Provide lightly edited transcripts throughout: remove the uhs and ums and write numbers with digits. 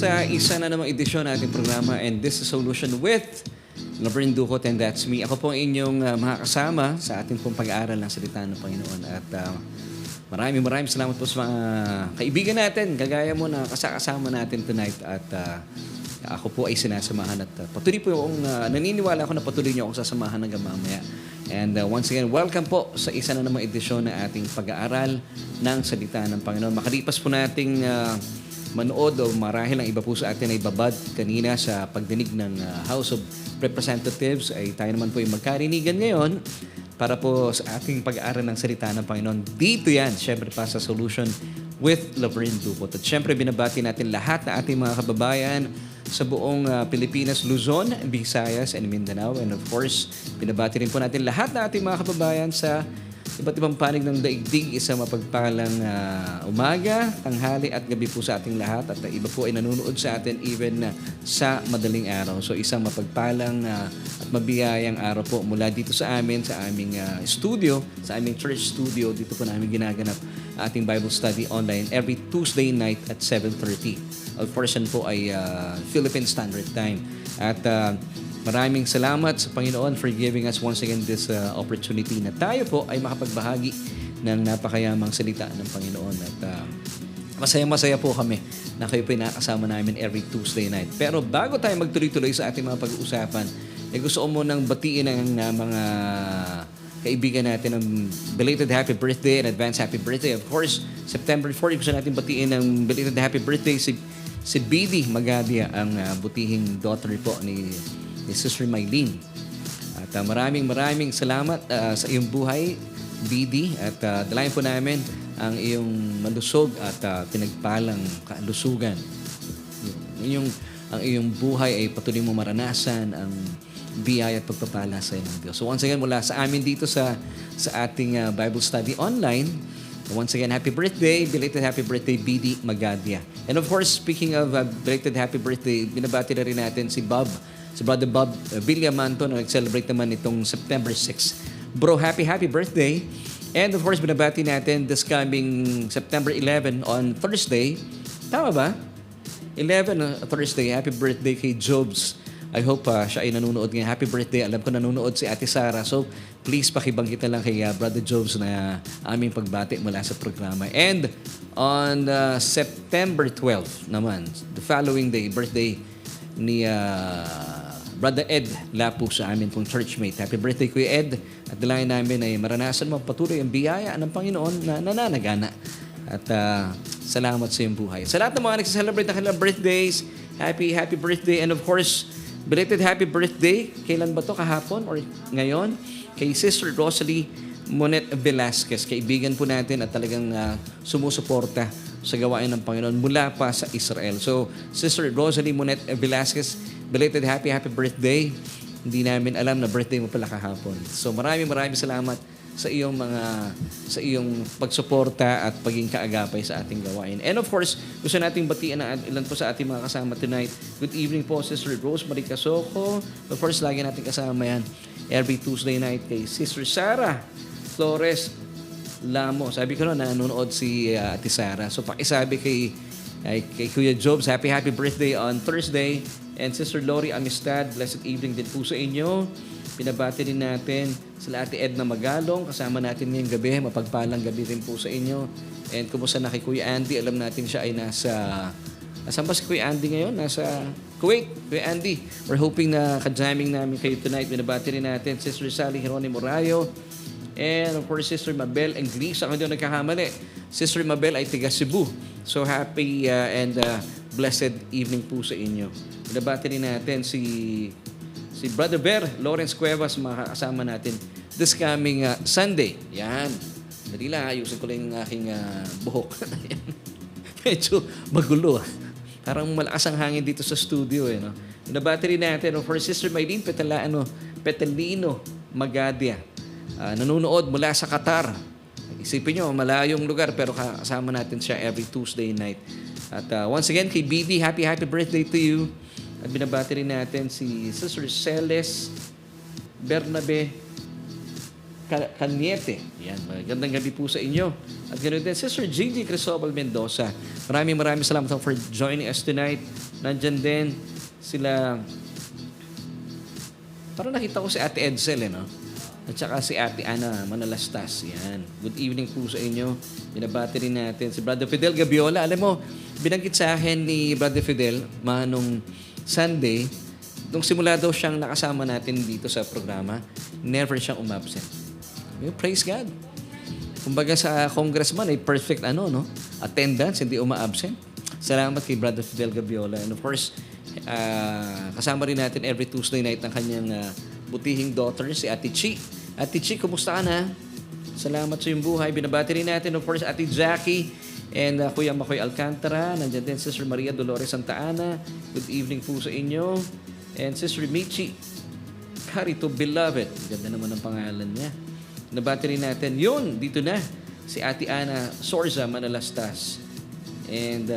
sa isa na namang edisyon ng ating programa, and this is Solution with Laverne Ducot, and that's me. Ako po ang inyong mga kasama sa ating pong pag-aaral ng salita ng Panginoon. At maraming salamat po sa mga kaibigan natin, kagaya mo na kasama natin tonight. At ako po ay sinasamahan at patuloy po akong naniniwala ako na patuloy niyo akong sasamahan hanggang mamaya. And once again, welcome po sa isa na namang edisyon ng ating pag-aaral ng salita ng Panginoon. Makalipas po nating manood o marahil ang iba po sa atin ay babad kanina sa pagdinig ng House of Representatives, ay tayo naman po ay magkarinigan ngayon para po sa ating pag-aaral ng salita ng Panginoon. Dito yan, syempre pa sa Solution with Laverne Ducot. At syempre binabati natin lahat na ating mga kababayan sa buong Pilipinas, Luzon, Visayas, and Mindanao. And of course, binabati rin po natin lahat na ating mga kababayan sa iba't ibang panig ng daigdig. Isang mapagpalang umaga, tanghali at gabi po sa ating lahat. At iba po ay nanonood sa atin even sa madaling araw. So isang mapagpalang at mabiyayang araw po mula dito sa amin, sa aming studio, sa aming church studio. Dito po namin ginaganap ating Bible study online every Tuesday night at 7:30. Of course, yan po ay Philippine Standard Time. At maraming salamat sa Panginoon for giving us once again this opportunity na tayo po ay makapagbahagi ng napakayamang salita ng Panginoon. At masaya po kami na kayo po ay nakasama namin every Tuesday night. Pero bago tayo magtuloy-tuloy sa ating mga pag-uusapan, gusto ko munang batiin ng mga kaibigan natin ng belated happy birthday and advance happy birthday. Of course, September 4, gusto natin batiin ng belated happy birthday si Bidi Magadia, ang butihing daughter po ni Sister Mylene. At maraming salamat sa iyong buhay, Bidi. At dalayan po namin ang iyong malusog at pinagpalang kalusugan. Ang iyong buhay ay patuloy mo maranasan ang biyaya at pagpapala sa ng Diyos. So once again, mula sa amin dito sa ating Bible study online, once again, happy birthday, belated happy birthday, Bidi Magadia. And of course, speaking of belated happy birthday, binabati na rin natin si Brother Bob Villamanto na nag-celebrate naman itong September 6. Bro, happy birthday. And of course, binabati natin this coming September 11 on Thursday. Tama ba? 11 Thursday, happy birthday kay Jobs. I hope siya ay nanonood ngayon. Happy birthday. Alam ko nanonood si Ate Sara. So, please pakibanggit na lang kay Brother Jobs na aming pagbati mula sa programa. And on September 12 naman, the following day, birthday ni Brother Ed Lapu sa amin pong churchmate. Happy birthday, Kuya Ed. At dalangin namin ay maranasan mo patuloy ang biyaya ng Panginoon na nananagana. At salamat sa iyong buhay. Sa lahat ng mga nagsiselebrate ng kanilang birthdays, happy birthday. And of course, belated happy birthday. Kailan ba to? Kahapon or ngayon? Kay Sister Rosalie Monet Velasquez. Kaibigan po natin at talagang sumusuporta sa gawain ng Panginoon mula pa sa Israel. So, Sister Rosalie Monet Velasquez, belated happy birthday. Hindi namin alam na birthday mo pala kahapon. So, maraming salamat sa iyong pagsuporta at paging kaagapay sa ating gawain. And of course, gusto nating batiin ang ilan po sa ating mga kasama tonight. Good evening po, Sister Rosemary Casoko. Of course, lagi natin kasama yan every Tuesday night kay Sister Sarah Flores Lamo. Sabi ko nanonood si Ate Sarah. So, pakisabi kay Kuya Jobs, happy birthday on Thursday. And Sister Lori Amistad, blessed evening din po sa inyo. Pinabati din natin sila Ate Edna Magalong. Kasama natin ngayong gabi. Mapagpalang gabi din po sa inyo. And kumusta na kay Kuya Andy? Alam natin siya ay nasaan ba si Kuya Andy ngayon? Nasa Kuwait. Kuya Andy, we're hoping na ka-jamming namin kayo tonight. Pinabati rin natin Sister Sally Geronimo Rayo. And of course, Sister Mabel Anglisa. Ako hindi nagkakamali. Sister Mabel ay tiga Cebu. So happy and blessed evening po sa inyo. Pinabati rin natin si Brother Bear Lawrence Cuevas, makakasama natin this coming Sunday. Yan. Dali lang, ayusin ko lang yung aking buhok. Medyo magulo. Parang malakas ang hangin dito sa studio. No? Nabati rin natin for Sister Mylene Petalino Magadia. Nanonood mula sa Qatar. Isipin nyo, malayong lugar pero kasama natin siya every Tuesday night. At once again, kay BD, happy birthday to you. At binabati rin natin si Sister Celes Bernabe Cañete. Yan, magandang gabi po sa inyo. At ganoon din, Sister Gigi Cristobal Mendoza. Maraming salamat for joining us tonight. Nandyan din sila, parang nakita ko si Ate Edsel, no? At saka si Ate Ana Manalastas. Yan. Good evening po sa inyo. Binabati rin natin si Brother Fidel Gabiola. Alam mo, binanggit sa akin ni Brother Fidel, nung Sunday, nung simula daw siyang nakasama natin dito sa programa, never siyang umabsent. Praise God. Kumbaga sa congressman ay perfect attendance, hindi uma-absent. Salamat kay Brother Fidel Gabiola. And of course, kasama rin natin every Tuesday night ng kanyang butihing daughter, si Ate Chi. Ate Chi, kumusta ka na? Salamat sa iyong buhay. Binabati rin natin, of course, Ate Jackie and Kuya Makoy Alcantara. Nandiyan din Sister Maria Dolores Santa Ana. Good evening po sa inyo. And Sister Michi Carito Beloved. Ganda naman ang pangalan niya. Nabati rin natin. Yun, dito na. Si Ate Ana Sorza Manalastas. And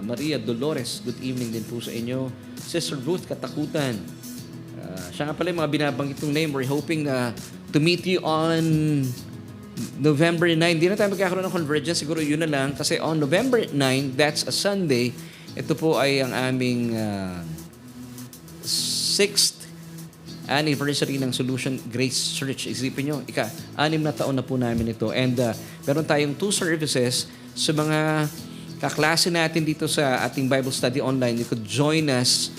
Maria Dolores, good evening din po sa inyo. Sister Ruth Katakutan. Siya nga pala yung mga binabanggit yung name. We're hoping to meet you on November 9. Hindi na tayo magkakaroon ng convergence. Siguro yun na lang. Kasi on November 9, that's a Sunday, ito po ay ang aming 6th anniversary ng Solution Grace Church. Isipin nyo, 6 na taon na po namin ito. And meron tayong 2 services sa mga kaklase natin dito sa ating Bible study online. You could join us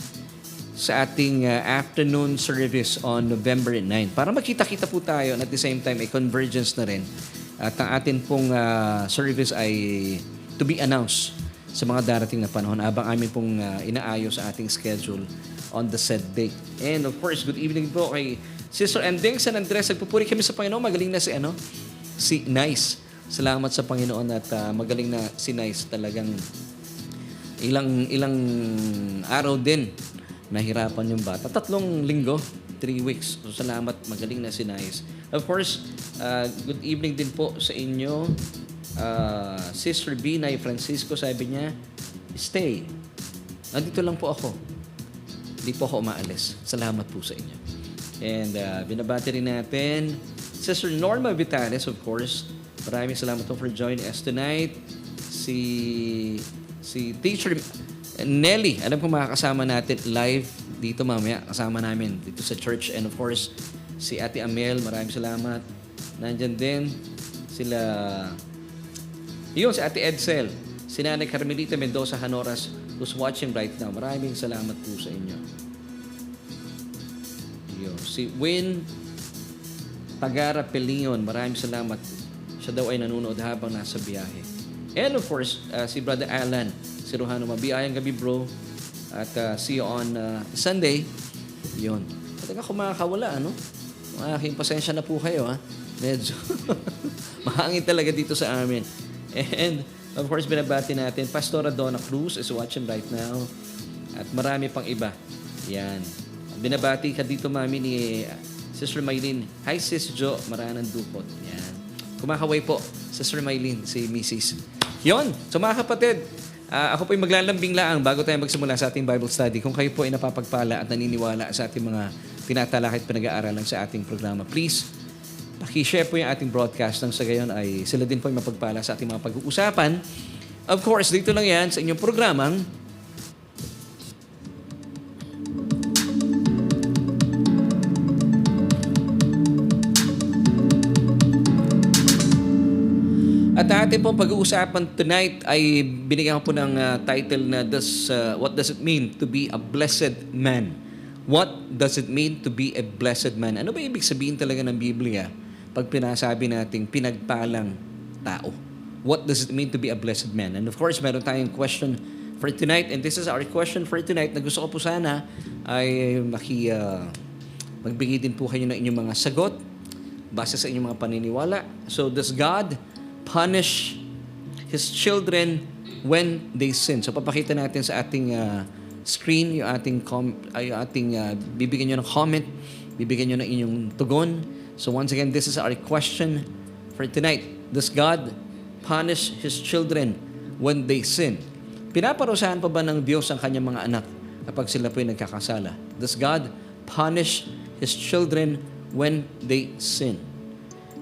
sa ating afternoon service on November 9. Para makita-kita po tayo and at the same time ay convergence na rin. At ang atin pong service ay to be announced sa mga darating na panahon habang amin pong inaayos sa ating schedule on the said date. And of course, good evening po kay Sister Ending San Andres. Nagpupuri kami sa Panginoon. Magaling na si Nice. Salamat sa Panginoon at magaling na si Nice. Talagang ilang araw din nahirapan yung bata. 3 linggo, 3 weeks. So, salamat. Magaling na si Nice. Of course, good evening din po sa inyo. Sister Binay Francisco, sabi niya, stay. Nandito lang po ako. Hindi po ako umaalis. Salamat po sa inyo. And binabati rin natin Sister Norma Vitales, of course. Maraming salamat po for joining us tonight. Si Teacher Nelly, alam ko makakasama natin live dito mamaya. Kasama namin dito sa church. And of course, si Ate Amel, maraming salamat. Nandyan din sila, si Ate Edsel, si Nanay Carmelita Mendoza Hanoras, who's watching right now. Maraming salamat po sa inyo. Si Win Tagara Pelion, maraming salamat. Siya daw ay nanonood habang nasa biyahe. And of course, si Brother Alan, si Rohano, mabiyayang gabi bro. At see you on Sunday. Yun. Talaga kung makakawala, Aking pasensya na po kayo, Medyo mahangin talaga dito sa amin. And of course, binabati natin, Pastora Donna Cruz is watching right now. At marami pang iba. Yan. Binabati ka dito, mami, ni Sister Maylin. Hi, Sis Jo. Maranang dukot. Yan. Kumakaway po, Sister Maylin, si Mrs. Yon. So mga kapatid, ako po ay maglalambing laang bago tayo magsimula sa ating Bible study. Kung kayo po ay napapagpala at naniniwala sa ating mga tinatalakay at pinag-aaralan sa ating programa, please, paki-share po yung ating broadcast nang sa gayon ay sila din po ay mapagpala sa ating mga pag-uusapan. Of course, dito lang yan sa inyong programang At ating pong pag-uusapan tonight ay binigyan ko po ng title na What Does It Mean to Be a Blessed Man? What does it mean to be a blessed man? Ano ba ibig sabihin talaga ng Biblia pag pinasabi nating pinagpalang tao? What does it mean to be a blessed man? And of course, meron tayong question for tonight. And this is our question for tonight na gusto ko po sana ay magbigay din po kayo ng inyong mga sagot base sa inyong mga paniniwala. So, does God punish His children when they sin? So, papakita natin sa ating screen yung ating bibigyan nyo ng comment, bibigyan nyo ng inyong tugon. So, once again, this is our question for tonight. Does God punish His children when they sin? Pinaparusahan pa ba ng Diyos ang kanyang mga anak kapag sila po ay nagkakasala? Does God punish His children when they sin?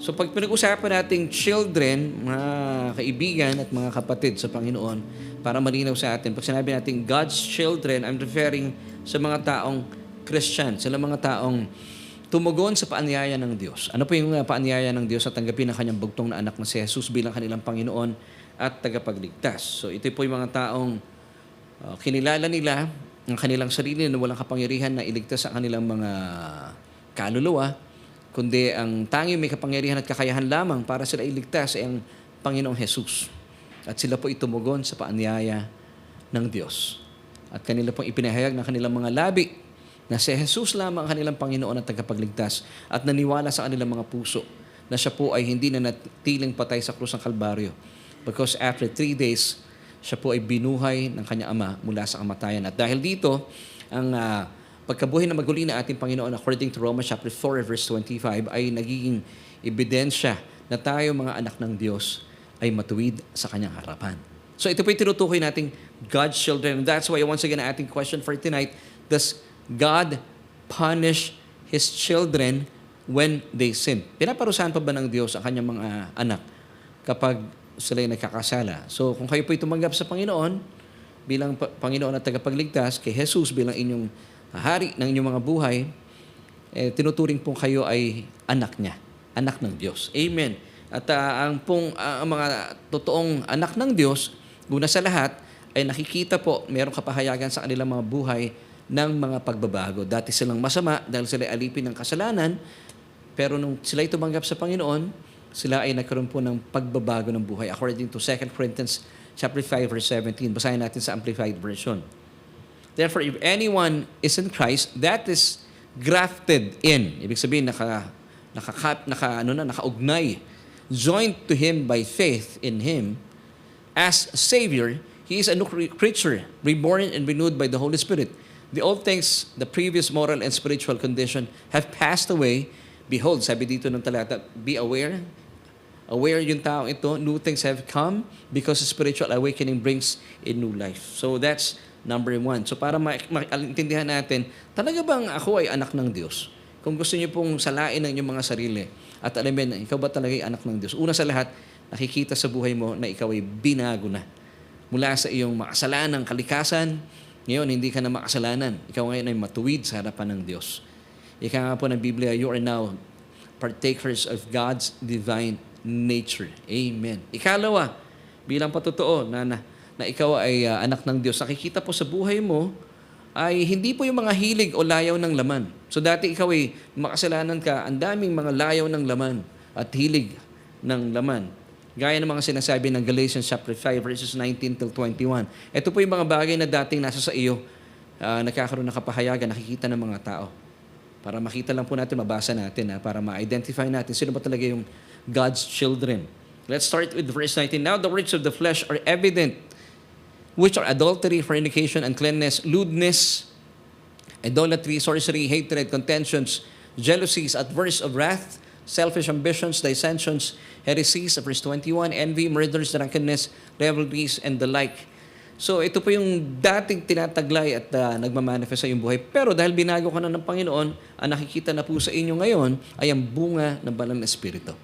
So pag pinag-usapan nating children, mga kaibigan at mga kapatid sa Panginoon, para malinaw sa atin, pag sinabi natin God's children, I'm referring sa mga taong Christian, sila mga taong tumugon sa paanyaya ng Diyos. Ano po yung paanyaya ng Diyos at tanggapin ang kanyang bugtong na anak na si Jesus bilang kanilang Panginoon at tagapagligtas. So ito po yung mga taong kinilala nila ang kanilang sarili na walang kapangyarihan na iligtas sa kanilang mga kaluluwa, kundi ang tanging may kapangyarihan at kakayahan lamang para sila iligtas ay ang Panginoong Jesus. At sila po itumugon sa paanyaya ng Diyos. At kanila pong ipinahayag ng kanilang mga labi na si Jesus lamang ang kanilang Panginoon at tagapagligtas at naniwala sa kanilang mga puso na siya po ay hindi na natiling patay sa krus ng Kalbaryo. Because after 3 days, siya po ay binuhay ng kanyang Ama mula sa kamatayan. At dahil dito, ang pagkabuhay na maguli na ating Panginoon according to Romans chapter 4 verse 25 ay nagiging ebidensya na tayo mga anak ng Diyos ay matuwid sa kanyang harapan. So ito po yung tinutukoy nating God's children. And that's why once again, ating question for tonight, does God punish His children when they sin? Pinaparusahan pa ba ng Diyos ang kanyang mga anak kapag sila'y nagkakasala? So kung kayo po'y tumanggap sa Panginoon bilang Panginoon at tagapagligtas, kay Jesus bilang inyong hari ng inyong mga buhay, tinuturing pong kayo ay anak niya, anak ng Diyos. Amen. At ang mga totoong anak ng Diyos, una sa lahat, ay nakikita po, mayroong kapahayagan sa kanilang mga buhay ng mga pagbabago. Dati silang masama dahil sila alipin ng kasalanan, pero nung sila tumanggap sa Panginoon, sila ay nagkaroon po ng pagbabago ng buhay. According to 2 Corinthians chapter 5 verse 17, basahin natin sa Amplified Version. Therefore, if anyone is in Christ, that is grafted in. Ibig sabihin, nakaugnay, joined to Him by faith in Him as Savior. He is a new creature, reborn and renewed by the Holy Spirit. The old things, the previous moral and spiritual condition have passed away. Behold, sabi dito ng talata, be aware. Aware yung taong ito, new things have come because spiritual awakening brings a new life. So that's number 1. So para maintindihan natin, talaga bang ako ay anak ng Diyos? Kung gusto niyo pong salain ng inyong mga sarili at alamin na ikaw ba talaga ay anak ng Diyos, una sa lahat, nakikita sa buhay mo na ikaw ay binago na. Mula sa iyong makasalanang kalikasan, ngayon, hindi ka na makasalanan. Ikaw ngayon ay matuwid sa harapan ng Diyos. Ika nga po ng Biblia, you are now partakers of God's divine nature. Amen. Ikalawa, bilang patotoo na ikaw ay anak ng Diyos, nakikita po sa buhay mo ay hindi po yung mga hilig o layaw ng laman. So dati ikaw ay makasalanan ka, ang daming mga layaw ng laman at hilig ng laman. Gaya ng mga sinasabi ng Galatians chapter 5 verses 19 till 21. Ito po yung mga bagay na dating nasa sa iyo, nagkakaroon ng kapahayagan, nakikita ng mga tao. Para makita lang po natin, mabasa natin, para ma-identify natin sino ba talaga yung God's children. Let's start with verse 19. Now the works of the flesh are evident, which are adultery, fornication, uncleanness, lewdness, idolatry, sorcery, hatred, contentions, jealousies, outbursts of wrath, selfish ambitions, dissensions, heresies, verse 21, envy, murders, drunkenness, revelries, and the like. So ito po yung dating tinataglay at nagmamanifest sa iyong buhay. Pero dahil binago ka na ng Panginoon, ang nakikita na po sa inyo ngayon ay ang bunga ng banal na Espiritu.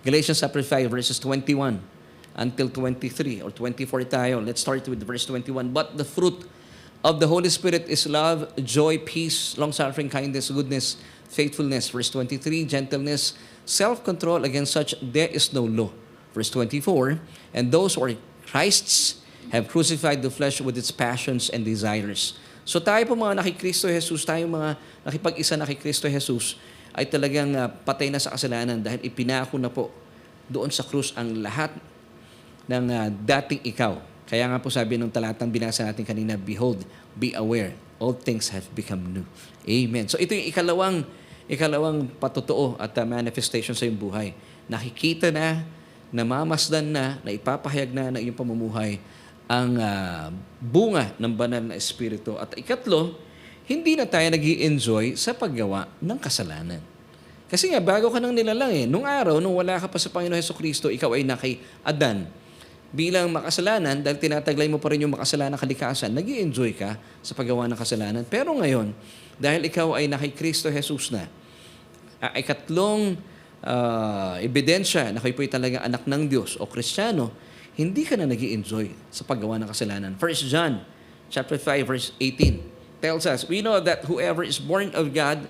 Galatians chapter 5 verses 21 until 23 or 24 tayo. Let's start with verse 21. But the fruit of the Holy Spirit is love, joy, peace, long-suffering, kindness, goodness, faithfulness. Verse 23, gentleness, self-control. Against such there is no law. Verse 24, and those who are Christ's have crucified the flesh with its passions and desires. So tayo po mga nakikristo Jesus, tayo mga nakipag-isa na kay Kristo Jesus, ay talagang patay na sa kasalanan dahil ipinako na po doon sa krus ang lahat ng dating ikaw. Kaya nga po sabi ng talatang binasa natin kanina, behold, be aware, all things have become new. Amen. So ito yung ikalawang patotoo at manifestation sa iyong buhay. Nakikita na, namamasdan na ipapahayag na iyong pamumuhay ang bunga ng banal na Espiritu. At ikatlo, hindi na tayo nag-i-enjoy sa paggawa ng kasalanan. Kasi nga, bago ka nang nilalang Nung araw, nung wala ka pa sa Panginoon Hesukristo, ikaw ay nakay Adan. Bilang makasalanan, dahil tinataglay mo pa rin yung makasalanang kalikasan, nag-i-enjoy ka sa paggawa ng kasalanan. Pero ngayon, dahil ikaw ay nakay Kristo Jesus na, ikatlong ebidensya na kayo po'y talagang anak ng Diyos o Kristiyano, hindi ka na nag-i-enjoy sa paggawa ng kasalanan. 1 John chapter 5 verse 18 tells us, we know that whoever is born of God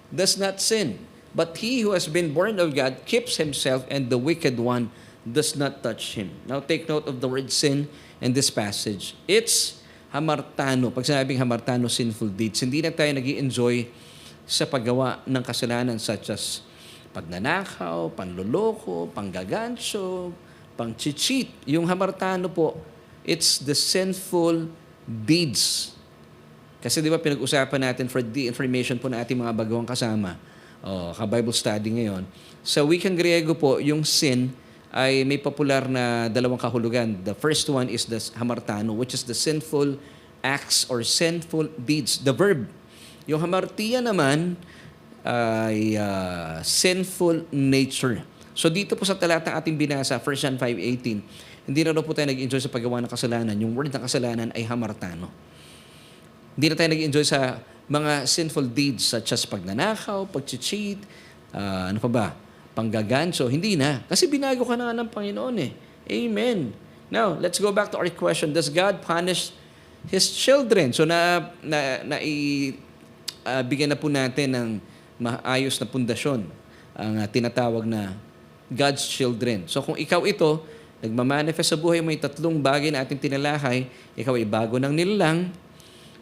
does not sin, but he who has been born of God keeps himself, and the wicked one does not touch him. Now take note of the word sin in this passage. It's hamartano. Pag sinabing hamartano, sinful deeds, hindi na tayo nag-i-enjoy sa paggawa ng kasalanan such as pagnanakaw, panloloko, panggaganso, pang-cheat. Yung hamartano po, it's the sinful deeds. Kasi di ba pinag-usapan natin for the information po na ating mga bagong kasama, ka-Bible study ngayon, sa wikang Griego po, yung sin ay may popular na dalawang kahulugan. The first one is the hamartano, which is the sinful acts or sinful deeds. The verb. Yung hamartia naman ay sinful nature. So dito po sa talatang ating binasa, 1 John 5:18, hindi na po tayo nag-enjoy sa paggawa ng kasalanan. Yung word ng kasalanan ay hamartano. Hindi na tayo nag-enjoy sa mga sinful deeds such as pagnanakaw, pag-cheat, ano pa ba, panggaganso. Hindi na. Kasi binago ka na ng Panginoon eh. Amen. Now, let's go back to our question. Does God punish His children? So bigyan na po natin ng maayos na pundasyon ang tinatawag na God's children. So kung ikaw ito, nagmamanifest sa buhay, may tatlong bagay na ating tinalakay, ikaw ay bago ng nilalang,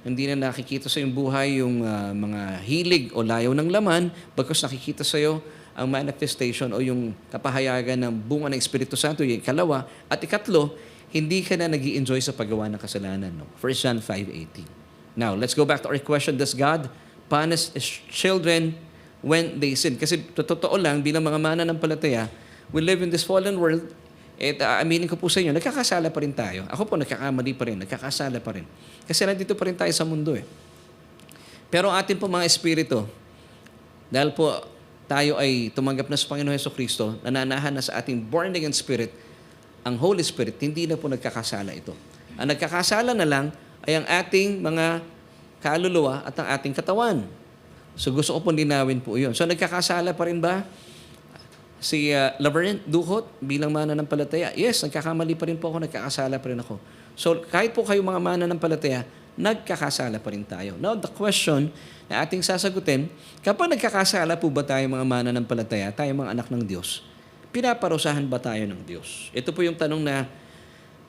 hindi na nakikita sa iyong buhay yung mga hilig o layaw ng laman, bagkus nakikita sa iyo ang manifestation o yung kapahayagan ng bunga ng Espiritu Santo, yung ikalawa. At ikatlo, hindi ka na nag-i-enjoy sa paggawa ng kasalanan. No? 1 John 5:18. Now, let's go back to our question. Does God punish His children when they sin? Kasi totoo lang, bilang mga mananampalataya, we live in this fallen world, aminin ko po sa inyo, nagkakasala pa rin tayo. Ako po, nagkakamali pa rin, nagkakasala pa rin. Kasi nandito pa rin tayo sa mundo eh. Pero atin po mga espiritu, dahil po tayo ay tumanggap na sa Panginoon Jesucristo, nananahan na sa ating born-again spirit, ang Holy Spirit, hindi na po nagkakasala ito. Ang nagkakasala na lang ay ang ating mga kaluluwa at ang ating katawan. So gusto ko pong linawin po yun. So nagkakasala pa rin ba si Laverne Duhot bilang mananampalataya? Yes, nagkakamali pa rin po ako, nagkakasala pa rin ako. So kahit po kayo mga mananampalataya, nagkakasala pa rin tayo. Now the question na ating sasagutin, kapag nagkakasala po ba tayo mga mananampalataya, tayo mga anak ng Diyos, pinaparusahan ba tayo ng Diyos? Ito po yung tanong na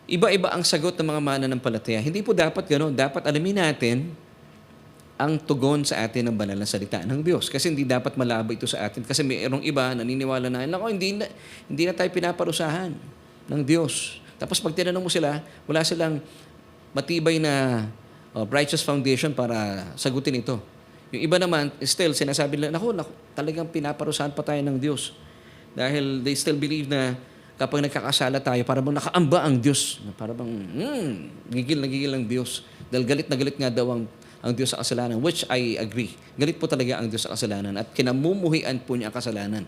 iba-iba ang sagot ng mga mananampalataya. Hindi po dapat gano'n. Dapat alamin natin ang tugon sa atin ng banal na salita ng Diyos. Kasi hindi dapat malabo ito sa atin. Kasi mayroong iba naniniwala na, hindi na tayo pinaparusahan ng Diyos. Tapos pag tinanong mo sila, wala silang matibay na righteous foundation para sagutin ito. Yung iba naman, still, sinasabi nila, naku, talagang pinaparusahan pa tayo ng Diyos. Dahil they still believe na kapag nagkakasala tayo, para bang nakaamba ang Diyos. Para bang, gigil na gigil ang Diyos. Dahil galit na galit nga daw ang Diyos sa kasalanan, which I agree. Galit po talaga ang Diyos sa kasalanan at kinamumuhian po niya ang kasalanan.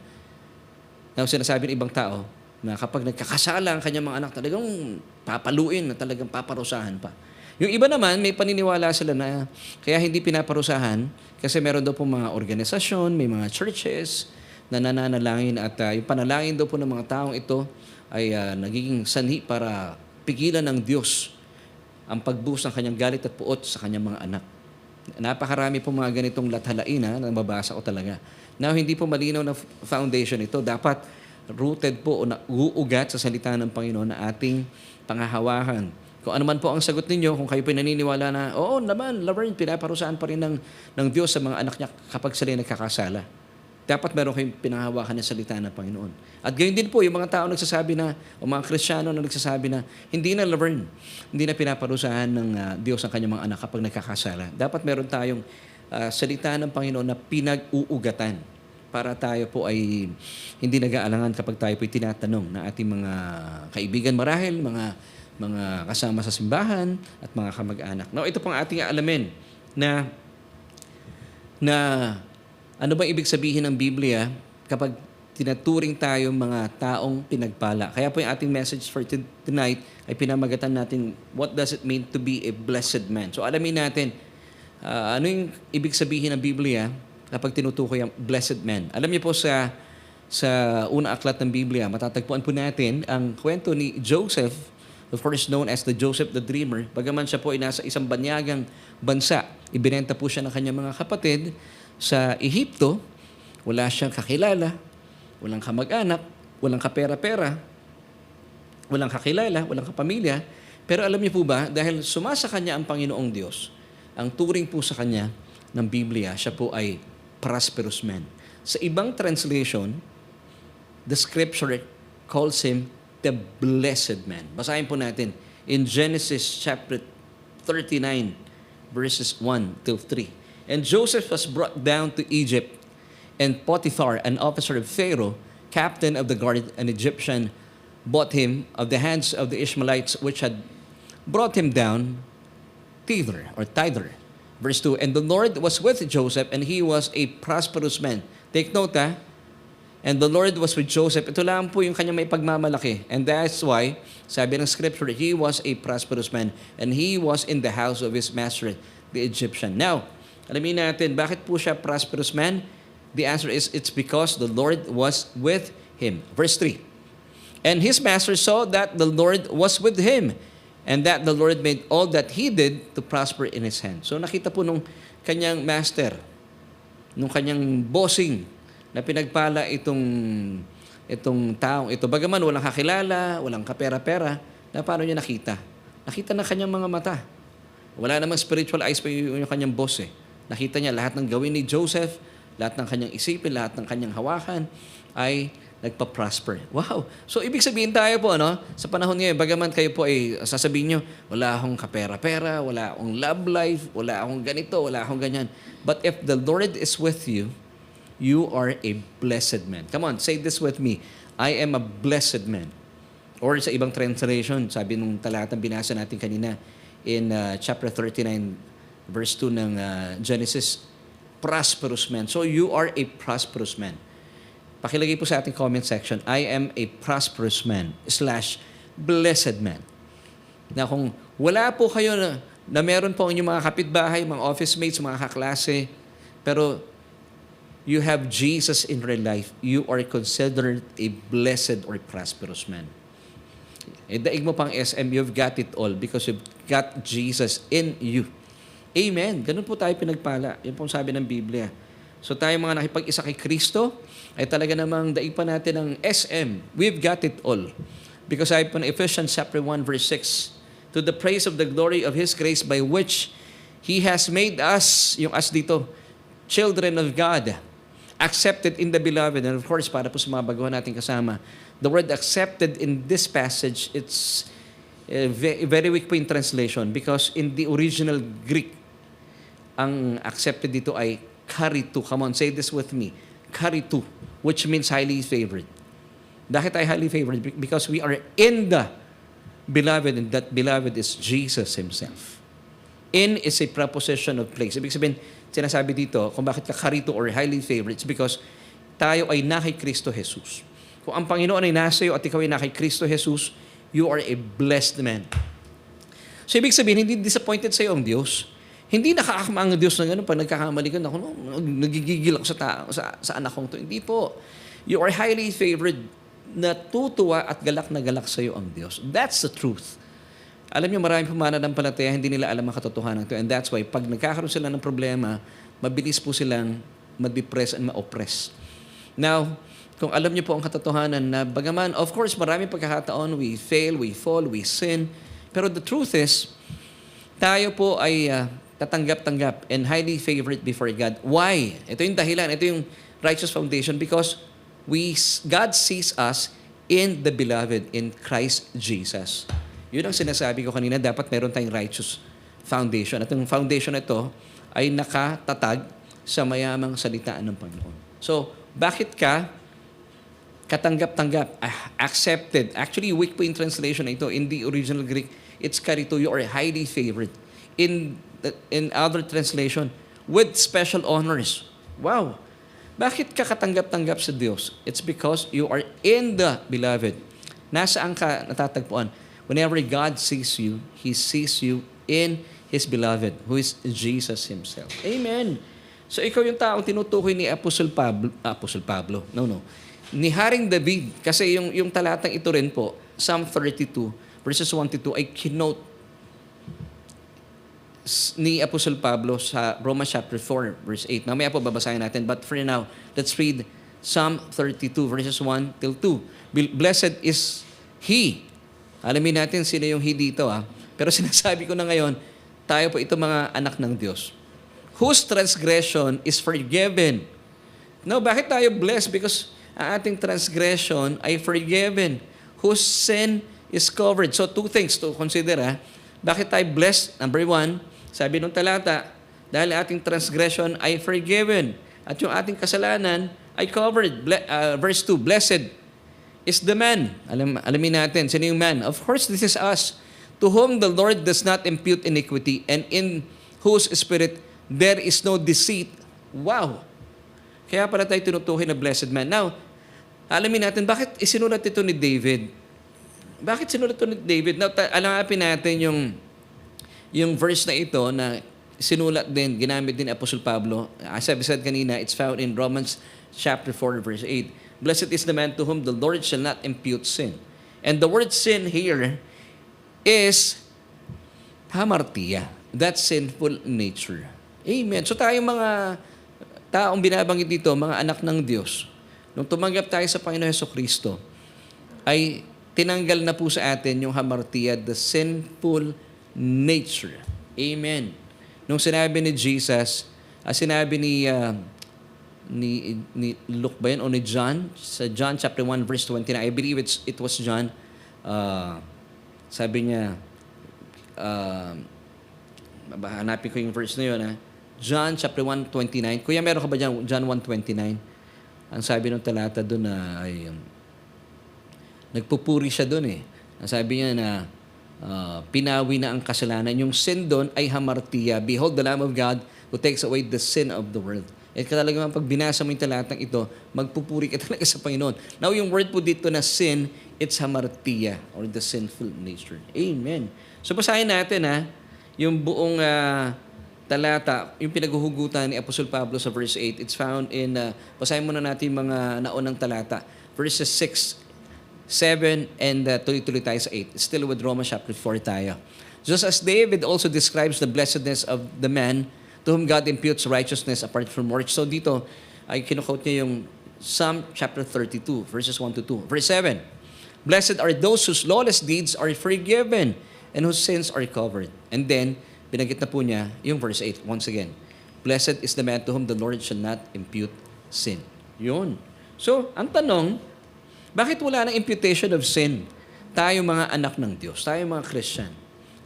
Now, sinasabi ng ibang tao na kapag nagkakasala ang kanyang mga anak, talagang papaluin, na talagang paparusahan pa. Yung iba naman, may paniniwala sila na kaya hindi pinaparusahan kasi meron daw po mga organisasyon, may mga churches na nananalangin at yung panalangin daw po ng mga taong ito ay nagiging sanhi para pigilan ng Diyos ang pagbuhos ng kanyang galit at puot sa kanyang mga anak. Napakarami po mga ganitong lathalain na mababasa ko talaga. Now, hindi po malinaw na foundation ito. Dapat rooted po o uugat sa salita ng Panginoon na ating pangahawakan. Kung ano man po ang sagot ninyo, kung kayo po naniniwala na, oo naman, Laverne, pinaparusahan pa rin ng Diyos sa mga anak niya kapag sila nagkakasala. Dapat meron kayong pinangahawakan ng salita ng Panginoon. At gayon din po, yung mga tao nagsasabi na, o mga Kristiyano na nagsasabi na, hindi na Laverne, hindi na pinaparusahan ng Diyos ang kanyang mga anak kapag nagkakasala. Dapat meron tayong salita ng Panginoon na pinag-uugatan para tayo po ay hindi nag-aalangan kapag tayo po ay tinatanong na ating mga kaibigan marahil, mga kasama sa simbahan at mga kamag-anak. Now, ito pong ating alamin na ano ba ibig sabihin ng Biblia kapag tinaturing tayo mga taong pinagpala? Kaya po yung ating message for tonight ay pinamagatan natin, what does it mean to be a blessed man? So alamin natin, ano yung ibig sabihin ng Biblia kapag tinutukoy ang blessed man? Alam niyo po sa sa unang aklat ng Biblia, matatagpuan po natin ang kwento ni Joseph, of course known as the Joseph the Dreamer. Bagaman siya po ay nasa isang banyagang bansa, ibinenta po siya ng kanyang mga kapatid sa Ehipto. Wala siyang kakilala, walang kamag-anak, walang kapera-pera, walang kakilala, walang kapamilya. Pero alam niyo po ba, dahil sumasa kanya ang Panginoong Diyos, ang turing po sa kanya ng Biblia, siya po ay prosperous man. Sa ibang translation, the scripture calls him the blessed man. Basahin po natin in Genesis chapter 39, verses 1 till 3. And Joseph was brought down to Egypt, and Potiphar, an officer of Pharaoh, captain of the guard, an Egyptian, bought him of the hands of the Ishmaelites, which had brought him down thither, or thither. Verse 2, and the Lord was with Joseph, and he was a prosperous man. Take note, and the Lord was with Joseph. Ito lang po yung kanyang may pagmamalaki. And that's why, sabi ng scripture, he was a prosperous man, and he was in the house of his master, the Egyptian. Now, alamin natin, bakit po siya prosperous man? The answer is, it's because the Lord was with him. Verse 3, and his master saw that the Lord was with him, and that the Lord made all that he did to prosper in his hand. So nakita po nung kanyang master, nung kanyang bossing, na pinagpala itong taong ito. Bagaman walang kakilala, walang kapera-pera, na paano niya nakita? Nakita ng kanyang mga mata. Wala namang spiritual eyes pa yung kanyang boss eh. Nakita niya lahat ng gawin ni Joseph, lahat ng kanyang isipin, lahat ng kanyang hawakan, ay nagpa-prosper. Wow! So, ibig sabihin tayo po, sa panahon ngayon, bagaman kayo po ay sasabihin nyo, wala akong kapera-pera, wala akong love life, wala akong ganito, wala akong ganyan. But if the Lord is with you, you are a blessed man. Come on, say this with me. I am a blessed man. Or sa ibang translation, sabi nung talatang binasa natin kanina in chapter 39, verse 2 ng Genesis, prosperous man. So, you are a prosperous man. Pakilagay po sa ating comment section, I am a prosperous man / blessed man. Na kung wala po kayo na meron po ang inyong mga kapitbahay, mga office mates, mga kaklase, pero you have Jesus in your life, you are considered a blessed or prosperous man. Daig mo pang SM, you've got it all because you've got Jesus in you. Amen. Ganun po tayo pinagpala. Yun pong sabi ng Biblia. So tayo mga nakipag-isa kay Kristo, ay talaga namang daig pa natin ng SM. We've got it all. Because sabi po ng Ephesians chapter 1 verse 6, to the praise of the glory of His grace by which He has made us, yung us dito, children of God, accepted in the beloved. And of course, para po sa mga baguhan natin kasama, the word accepted in this passage, it's very weak po in translation because in the original Greek, ang accepted dito ay karitu. Come on, say this with me. Karitu, which means highly favored. Bakit ay highly favored? Because we are in the beloved, and that beloved is Jesus Himself. In is a preposition of place. Ibig sabihin, sinasabi dito, kung bakit ka karitu or highly favored, it's because tayo ay na kay Kristo Jesus. Kung ang Panginoon ay nasa iyo at ikaw ay na kay Kristo Jesus, you are a blessed man. So, ibig sabihin, hindi disappointed sa iyo ang Diyos. Hindi nakakama ang Diyos na gano'n pag nagkakamali ka, nagigigil ako sa anak kong to. Hindi po. You are highly favored, natutuwa at galak na galak sa iyo ang Diyos. That's the truth. Alam niyo, maraming pananampalataya, hindi nila alam ang katotohanan to. And that's why, pag nagkakaroon sila ng problema, mabilis po silang ma-depress and ma-oppress. Now, kung alam niyo po ang katotohanan na bagaman, of course, maraming pagkakataon, we fail, we fall, we sin. Pero the truth is, tayo po ay tatanggap-tanggap and highly favorite before God. Why? Ito yung dahilan. Ito yung righteous foundation because God sees us in the beloved, in Christ Jesus. Yun ang sinasabi ko kanina, dapat meron tayong righteous foundation. At yung foundation na ito ay nakatatag sa mayamang salitaan ng Panginoon. So, bakit ka katanggap-tanggap, accepted? Actually, weak po in translation na ito. In the original Greek, it's karito, you are highly favored. In other translation, with special honors. Wow! Bakit ka katanggap-tanggap sa Diyos? It's because you are in the beloved. Nasaan ka natatagpuan? Whenever God sees you, He sees you in His beloved, who is Jesus Himself. Amen! So ikaw yung taong tinutukoy ni Apostle Pablo. No. ni Haring David, kasi yung talatang ito rin po, Psalm 32, verses 1 to 2, ay kinote ni Apostle Pablo sa Romans chapter 4, verse 8. Mamaya po babasahin natin. But for now, let's read Psalm 32, verses 1 till 2. Blessed is He. Alamin natin sino yung He dito. Pero sinasabi ko na ngayon, tayo po ito mga anak ng Diyos. Whose transgression is forgiven. Now, bakit tayo blessed? Because ang ating transgression ay forgiven. Whose sin is covered. So, two things to consider. Bakit tayo blessed? Number one, sabi nung talata, dahil ating transgression ay forgiven at yung ating kasalanan ay covered. Verse 2, blessed is the man. Alamin natin, sino yung man? Of course, this is us, to whom the Lord does not impute iniquity and in whose spirit there is no deceit. Wow! Kaya pala tayo tinutukoy na blessed man. Now, alamin natin, bakit isinulat ito ni David? Bakit sinulat ito ni David? Now, alangapin natin yung verse na ito na sinulat din, ginamit din Apostle Pablo. As I've said kanina, it's found in Romans chapter 4, verse 8. Blessed is the man to whom the Lord shall not impute sin. And the word sin here is hamartia. That's sinful nature. Amen. So tayo mga taong binabanggit dito, mga anak ng Diyos, nung tumanggap tayo sa Panginoon Jesucristo, ay tinanggal na po sa atin yung hamartia, the sinful nature. Amen. Nung sinabi ni Jesus, sinabi ni Luke ba yun, o ni John, sa John chapter 1 verse 29, I believe it was John, sabi niya, hanapin ko yung verse na yun, John chapter 1:29. Kuya, meron ka ba dyan? John 1:29. Ang sabi ng talata doon na ay nagpupuri siya doon Ang sabi niya na pinawi na ang kasalanan. Yung sin doon ay hamartia. Behold the Lamb of God who takes away the sin of the world. At talaga man, pag binasa mo yung talatang ito, magpupuri ka talaga sa Panginoon. Now, yung word po dito na sin, it's hamartia or the sinful nature. Amen. So, basahin natin yung buong talata, yung pinaghuhugutan ni Apostle Pablo sa verse 8. It's found in, basahin muna natin yung mga naunang talata. Verses 6, 7, and tuloy-tuloy tayo sa 8. Still with Romans chapter 4 tayo. Just as David also describes the blessedness of the man to whom God imputes righteousness apart from works. So dito, ay kinukote niya yung Psalm chapter 32, verses 1 to 2. Verse 7, blessed are those whose lawless deeds are forgiven and whose sins are covered. And then, binanggit na po niya yung verse 8 once again. Blessed is the man to whom the Lord shall not impute sin. Yun. So, ang tanong, bakit wala ng imputation of sin? Tayo mga anak ng Diyos, tayo mga Christian.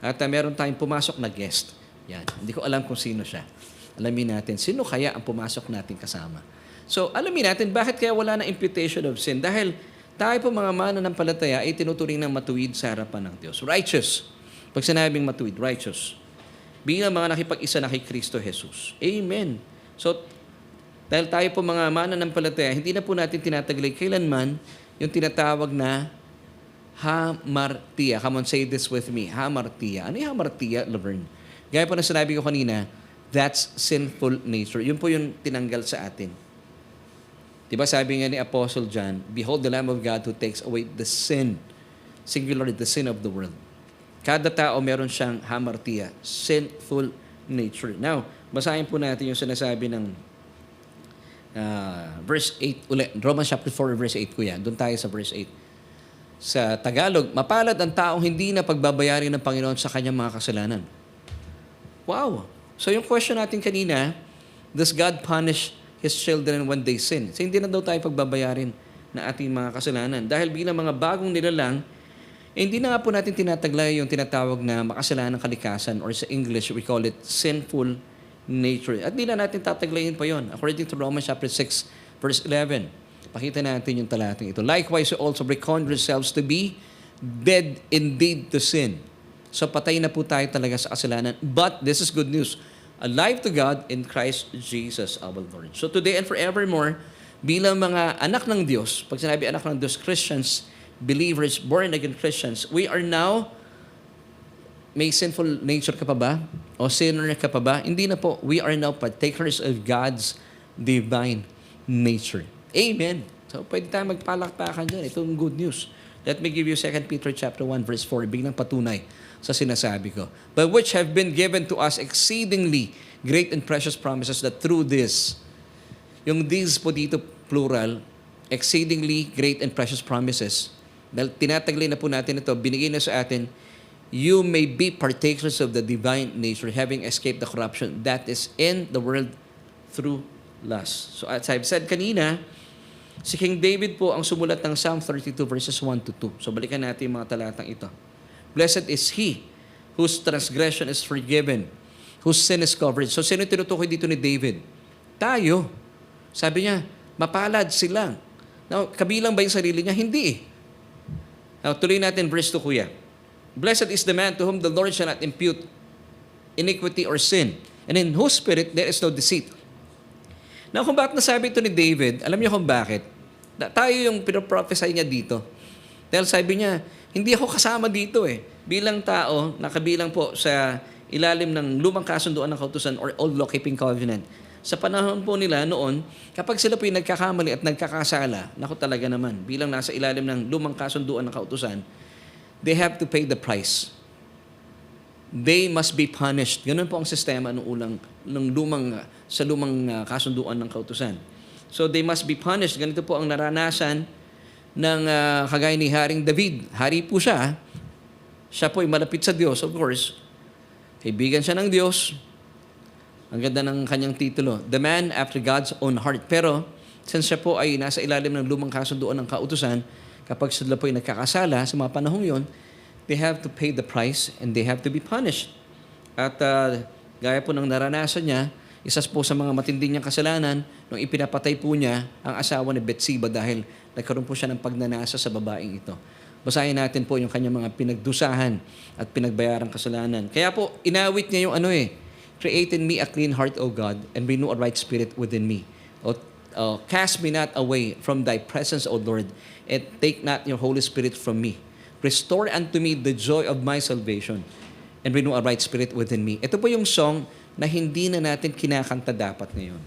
At meron tayong pumasok na guest. Yan. Hindi ko alam kung sino siya. Alamin natin, sino kaya ang pumasok natin kasama? So, alamin natin, bakit kaya wala ng imputation of sin? Dahil tayo po mga mananampalataya ay tinuturing ng matuwid sa harapan ng Diyos. Righteous. Pag sinabing matuwid, righteous. Bilang mga nakipag-isa na kay Kristo Jesus. Amen. So, dahil tayo po mga mananampalataya, hindi na po natin tinataglay kailanman yung tinatawag na hamartia. Come on, say this with me. Hamartia. Ano yung hamartia, Laverne? Gaya po na sinabi ko kanina, that's sinful nature. Yun po yung tinanggal sa atin. Diba sabi nga ni Apostle John, behold the Lamb of God who takes away the sin, singular, the sin of the world. Kada tao meron siyang hamartia, sinful nature. Now, basahin po natin yung sinasabi ng verse 8 ulit. Romans chapter 4, verse 8, kuya. Doon tayo sa verse 8. Sa Tagalog, mapalad ang taong hindi na pagbabayarin ng Panginoon sa kanyang mga kasalanan. Wow! So yung question natin kanina, does God punish His children when they sin? So hindi na daw tayo pagbabayarin na ating mga kasalanan. Dahil bilang mga bagong nilalang, hindi na nga po natin tinataglay yung tinatawag na makasalanang kalikasan or sa English, we call it sinful nature. At di na natin tataglayin pa yon. According to Romans chapter 6, verse 11. Pakita natin yung talating ito. Likewise, you also reckon yourselves to be dead indeed to sin. So patay na po tayo talaga sa kasalanan. But this is good news. Alive to God in Christ Jesus our Lord. So today and forevermore, bilang mga anak ng Diyos, pag sinabi anak ng Diyos, Christians, believers, born-again Christians, we are now, may sinful nature ka pa ba? O sinner ka pa ba? Hindi na po. We are now partakers of God's divine nature. Amen. So, pwede tayo magpalakpakan dyan. Ito yung good news. Let me give you 2 Peter chapter 1, verse 4, biglang patunay sa sinasabi ko. But which have been given to us exceedingly great and precious promises that through this, yung these po dito, plural, exceedingly great and precious promises, dahil tinataglay na po natin ito, binigay na sa atin, you may be partakers of the divine nature, having escaped the corruption that is in the world through lust. So as I've said kanina, si King David po ang sumulat ng Psalm 32 verses 1 to 2. So balikan natin yung mga talatang ito. Blessed is he whose transgression is forgiven, whose sin is covered. So sino tinutukoy dito ni David? Tayo. Sabi niya, mapalad sila. Now, kabilang ba yung sarili niya? Hindi eh. Now, tuloy natin verse 2, kuya. Blessed is the man to whom the Lord shall not impute iniquity or sin, and in whose spirit there is no deceit. Now, kung bakit nasabi ito ni David, alam niyo kung bakit? Tayo yung pinoprophesy niya dito. Dahil sabi niya, hindi ako kasama dito eh. Bilang tao, nakabilang po sa ilalim ng lumang kasunduan ng kautusan or old law-keeping covenant. Sa panahon po nila noon, kapag sila po yung nagkakamali at nagkakasala, naku talaga naman, bilang nasa ilalim ng lumang kasunduan ng kautusan, they have to pay the price. They must be punished. Ganun po ang sistema sa lumang kasunduan ng kautusan. So they must be punished. Ganito po ang naranasan ng kagaya ni Haring David. Hari po siya. Siya po ay malapit sa Diyos, of course. Kaibigan siya ng Diyos. Ang ganda ng kanyang titulo, The Man After God's Own Heart. Pero, since siya po ay nasa ilalim ng lumang kasunduan ng kautusan, kapag sila po ay nagkakasala sa mga panahong yon, they have to pay the price and they have to be punished. At gaya po ng naranasan niya, isa po sa mga matindi niyang kasalanan, nung ipinapatay po niya ang asawa ni Bathsheba dahil nagkaroon po siya ng pagnanasa sa babaeng ito. Basahin natin po yung kanyang mga pinagdusahan at pinagbayarang kasalanan. Kaya po, inawit niya yung Create in me a clean heart, O God, and renew a right spirit within me. Cast me not away from thy presence, O Lord, and take not your Holy Spirit from me. Restore unto me the joy of my salvation, and renew a right spirit within me. Ito po yung song na hindi na natin kinakanta dapat ngayon.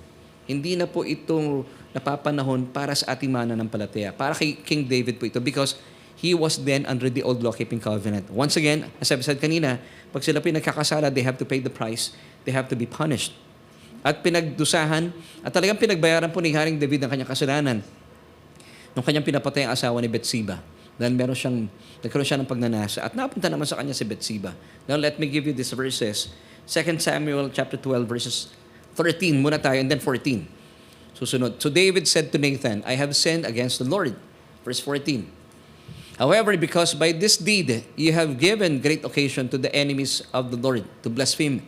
Hindi na po ito napapanahon para sa ating mananampalataya. Para kay King David po ito because he was then under the old law-keeping covenant. Once again, as I've said kanina, pag sila po nagkakasala, they have to pay the price. They have to be punished. At pinagdusahan, at talagang pinagbayaran po ni Haring David ang kanyang kasalanan nung kanyang pinapatay ang asawa ni Bathsheba. Dahil nagkaroon siya ng pagnanasa. At napunta naman sa kanya si Bathsheba. Now, let me give you these verses. 2 Samuel chapter 12, verses 13 muna tayo, and then 14. Susunod. So David said to Nathan, I have sinned against the Lord. Verse 14. However, because by this deed you have given great occasion to the enemies of the Lord to blaspheme,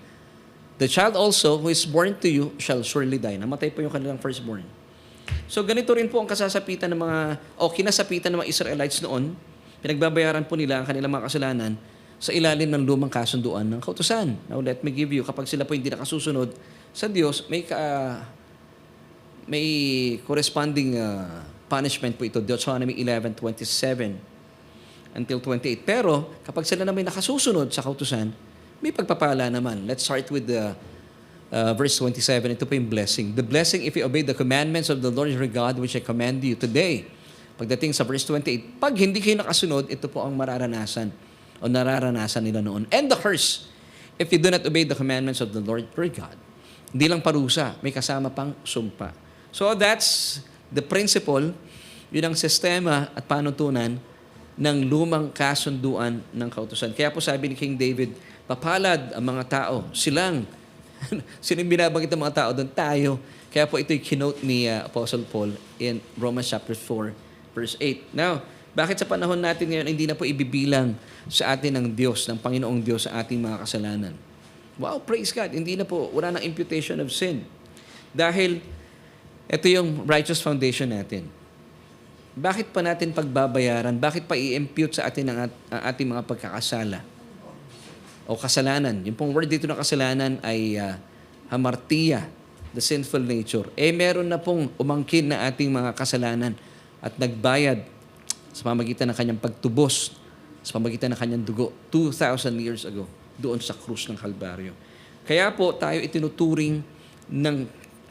the child also who is born to you shall surely die. Namatay po yung kanilang firstborn. So ganito rin po ang kasasapitan ng kinasapitan ng mga Israelites noon. Pinagbabayaran po nila ang kanilang mga kasalanan sa ilalim ng lumang kasunduan ng kautusan. Now let me give you, kapag sila po hindi nakasusunod sa Diyos, may corresponding punishment po ito. Deuteronomy 11:27 until 28. Pero kapag sila na may nakasusunod sa kautusan, may pagpapala naman. Let's start with verse 27. Ito po yung blessing. The blessing if you obey the commandments of the Lord your God which I command you today. Pagdating sa verse 28, pag hindi kayo nakasunod, ito po ang nararanasan nila noon. And the curse if you do not obey the commandments of the Lord your God. Hindi lang parusa, may kasama pang sumpa. So that's the principle, yun ang sistema at panutunan ng lumang kasunduan ng kautusan. Kaya po sabi ni King David, papalad ang mga tao. Sinong binabanggit ng mga tao doon? Tayo. Kaya po ito'y kinote ni Apostle Paul in Romans chapter 4, verse 8. Now, bakit sa panahon natin ngayon hindi na po ibibilang sa atin ng Diyos, ng Panginoong Diyos sa ating mga kasalanan? Wow, praise God. Hindi na po, wala nang imputation of sin. Dahil ito yung righteous foundation natin. Bakit pa natin pagbabayaran? Bakit pa i-impute sa atin ang ating mga pagkakasala? O kasalanan. Yung pong word dito ng kasalanan ay hamartia, the sinful nature. Meron na pong umangkin na ating mga kasalanan at nagbayad sa pamagitan ng kanyang pagtubos, sa pamagitan ng kanyang dugo, 2,000 years ago, doon sa krus ng Kalbaryo. Kaya po tayo itinuturing ng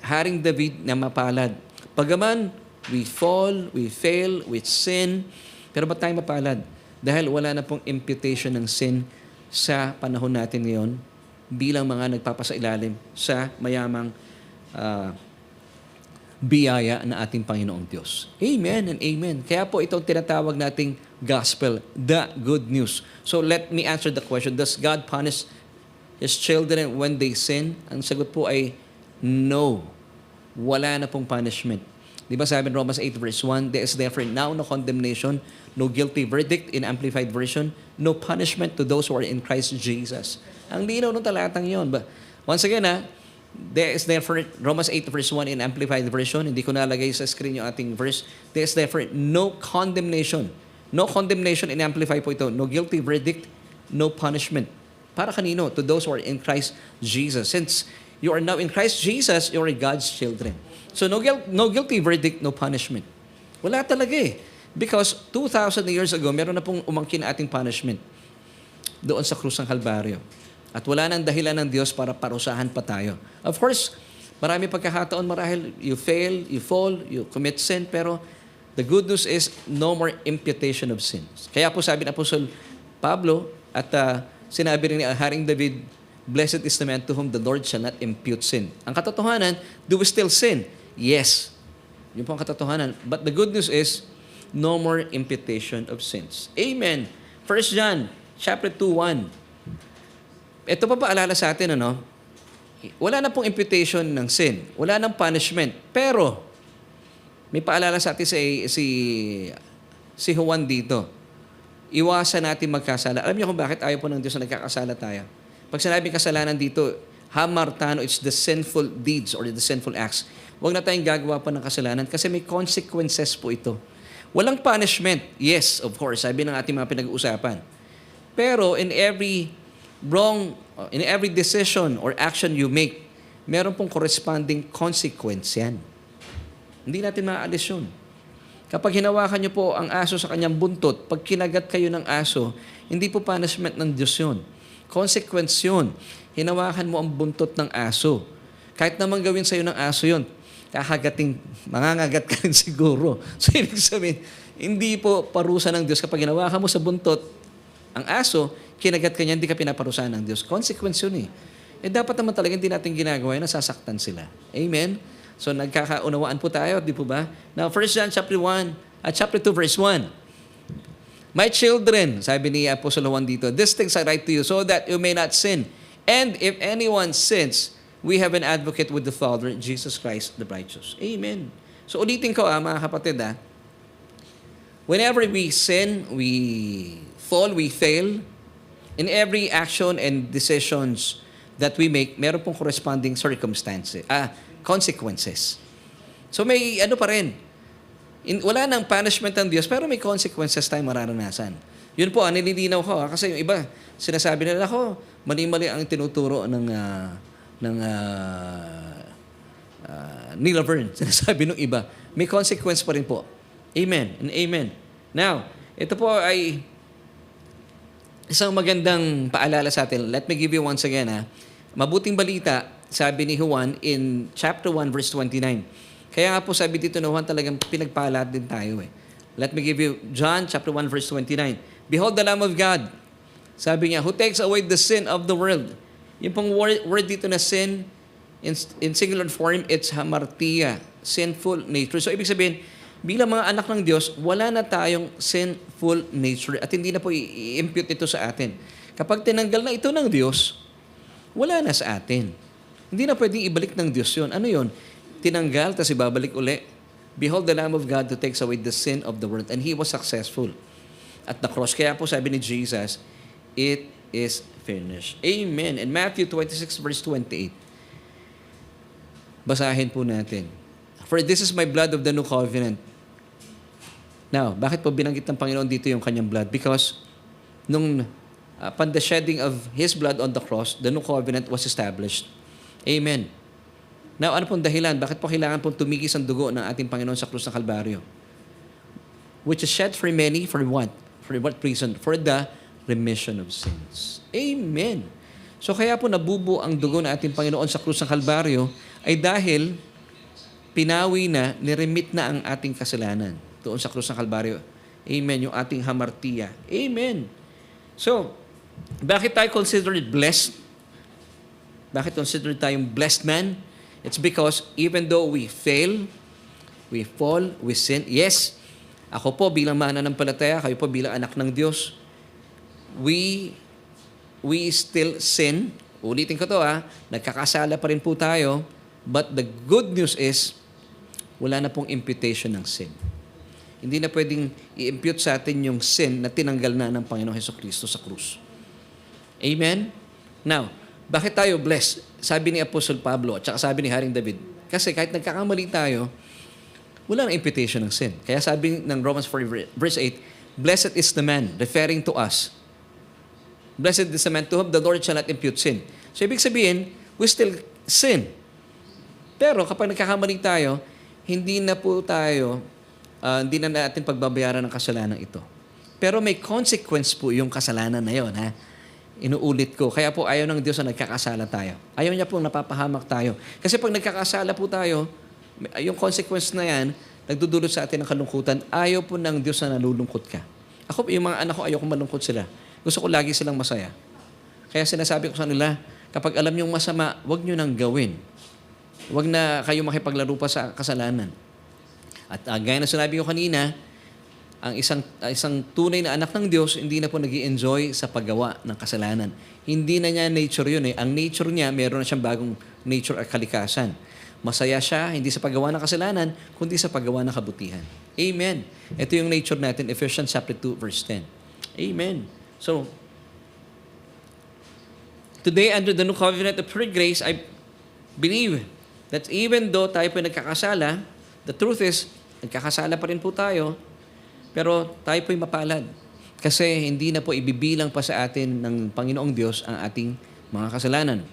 Haring David na mapalad. Pagaman we fall, we fail, we sin. Pero ba't tayo mapalad? Dahil wala na pong imputation ng sin sa panahon natin ngayon bilang mga nagpapasailalim sa mayamang biyaya na ating Panginoong Diyos. Amen and amen. Kaya po itong tinatawag nating gospel, the good news. So let me answer the question, does God punish His children when they sin? Ang sagot po ay no. Wala na pong punishment. Di ba sabi in Romans 8 verse 1, there is therefore now no condemnation, no guilty verdict in Amplified Version, no punishment to those who are in Christ Jesus. Ang linaw ng talatang yon. But once again, there is therefore, Romans 8 verse 1 in Amplified Version, hindi ko nalagay sa screen yung ating verse, there is therefore no condemnation. No condemnation in Amplified po ito. No guilty verdict, no punishment. Para kanino? To those who are in Christ Jesus. Since you are now in Christ Jesus, you are God's children. So no guilty verdict, no punishment. Wala talaga eh. Because 2,000 years ago, meron na pong umangkin na ating punishment doon sa krus ng Kalbaryo. At wala nang dahilan ng Diyos para parusahan pa tayo. Of course, marami pagkakataon marahil you fail, you fall, you commit sin, pero the good news is no more imputation of sins. Kaya po sabi ng Apostol Pablo at sinabi rin ni Haring David, blessed is the man to whom the Lord shall not impute sin. Ang katotohanan, do we still sin? Yes. Yun po ang katotohanan. But the good news is no more imputation of sins. Amen. 1 John chapter 2:1. Ito pa paalala sa atin, ano? Wala na pong imputation ng sin. Wala nang punishment. Pero, may paalala sa atin si Juan dito. Iwasan natin magkasala. Alam niyo kung bakit ayaw po ng Diyos na nagkakasala tayo? Pag sinabing kasalanan dito, hamartano, it's the sinful deeds or the sinful acts. Huwag na tayong gagawa pa ng kasalanan kasi may consequences po ito. Walang punishment. Yes, of course. Sabi ng ating mga pinag-uusapan. Pero in every decision or action you make, meron pong corresponding consequence yan. Hindi natin maaalis yun. Kapag hinawakan niyo po ang aso sa kanyang buntot, pag kinagat kayo ng aso, hindi po punishment ng Diyos yun. Consequence yun. Hinawakan mo ang buntot ng aso. Kahit naman gawin sa'yo ng aso yun, mangangagat ka rin siguro. So, ibig sabihin, hindi po parusa ng Diyos kapag hinawakan mo sa buntot ang aso, kinagat ka niya, hindi ka pinaparusahan ng Diyos. Consequence yun eh. Dapat naman talaga hindi natin ginagawa yun, nasasaktan sila. Amen? So, nagkakaunawaan po tayo, di po ba? Now, 1 John chapter 2 verse 1. My children, sabi ni Apostle Juan dito, these things I write to you so that you may not sin. And if anyone sins, we have an advocate with the Father, Jesus Christ the righteous. Amen. So, ulitin ko mga kapatid whenever we sin, we fall, we fail, in every action and decisions that we make, meron pong corresponding consequences. So may pa rin. Wala nang punishment ng Diyos, pero may consequences tayong mararanasan. Yun po, nililinaw ko. Kasi yung iba, sinasabi nila, mali-mali ang tinuturo ng Neil Laverne. Sinasabi ng iba. May consequence pa rin po. Amen and amen. Now, ito po ay isang magandang paalala sa atin. Let me give you once again. Mabuting balita, sabi ni Juan in chapter 1 verse 29. Kaya nga po sabi dito na Juan talagang pinagpaalad din tayo Let me give you John chapter 1 verse 29. Behold the Lamb of God. Sabi niya, who takes away the sin of the world. Yung pong word dito na sin, in singular form, it's hamartia, sinful nature. So ibig sabihin, bilang mga anak ng Diyos, wala na tayong sinful nature at hindi na po i-impute ito sa atin. Kapag tinanggal na ito ng Diyos, wala na sa atin. Hindi na pwedeng ibalik ng Diyos yun. Ano yun? Tinanggal, tapos ibabalik uli. Behold the Lamb of God who takes away the sin of the world. And He was successful at the cross. Kaya po sabi ni Jesus, it is finished. Amen. In Matthew 26 verse 28, basahin po natin. For this is my blood of the new covenant. Now, bakit po binanggit ng Panginoon dito yung kanyang blood? Because upon the shedding of His blood on the cross, the new covenant was established. Amen. Now, ano pong dahilan? Bakit po kailangan pong tumigis ang dugo ng ating Panginoon sa krus ng Kalbaryo? Which is shed for many, for what? For what reason? For the remission of sins. Amen. So kaya po nabubo ang dugo ng ating Panginoon sa krus ng Kalbaryo ay dahil pinawi na, niremit na ang ating kasalanan doon sa krus ng Kalbaryo. Amen. Yung ating hamartiya. Amen. So, bakit tayo considered blessed? Bakit considered tayong blessed man? It's because even though we fail, we fall, we sin. Yes, ako po bilang mananampalataya, kayo po bilang anak ng Diyos, we still sin. Ulitin ko to nagkakasala pa rin po tayo, but the good news is, wala na pong imputation ng sin. Hindi na pwedeng i-impute sa atin yung sin na tinanggal na ng Panginoong Hesukristo sa krus. Amen? Now, bakit tayo blessed? Sabi ni Apostol Pablo at saka sabi ni Haring David, kasi kahit nagkakamali tayo, wala nang imputation ng sin. Kaya sabi ng Romans 4 verse 8, blessed is the man, referring to us. Blessed is the man to whom the Lord shall not impute sin. So, ibig sabihin, we still sin. Pero kapag nagkakamali tayo, hindi na hindi na natin pagbabayaran ng kasalanan ito. Pero may consequence po yung kasalanan na yon, Inuulit ko. Kaya po ayaw ng Diyos na nagkakasala tayo. Ayaw niya pong napapahamak tayo. Kasi pag nagkakasala po tayo, yung consequence na yan, nagdudulot sa atin ng kalungkutan. Ayaw po ng Diyos na nalulungkot ka. Ako, yung mga anak ko, ayaw ko malungkot sila. Gusto ko lagi silang masaya. Kaya sinasabi ko sa nila, kapag alam niyong masama, huwag niyo nang gawin. Huwag na kayo makipaglaro pa sa kasalanan. At gaya na sinabi ko kanina, ang isang tunay na anak ng Diyos, hindi na po nag-i-enjoy sa paggawa ng kasalanan. Hindi na niya nature yun. Ang nature niya, meron na siyang bagong nature at kalikasan. Masaya siya, hindi sa paggawa ng kasalanan, kundi sa paggawa ng kabutihan. Amen. Ito yung nature natin, Ephesians chapter 2, verse 10. Amen. So, today, under the new covenant of free grace, I believe that even though tayo po nagkakasala, the truth is, nagkakasala pa rin po tayo, pero tayo po'y mapalad. Kasi hindi na po ibibilang pa sa atin ng Panginoong Diyos ang ating mga kasalanan.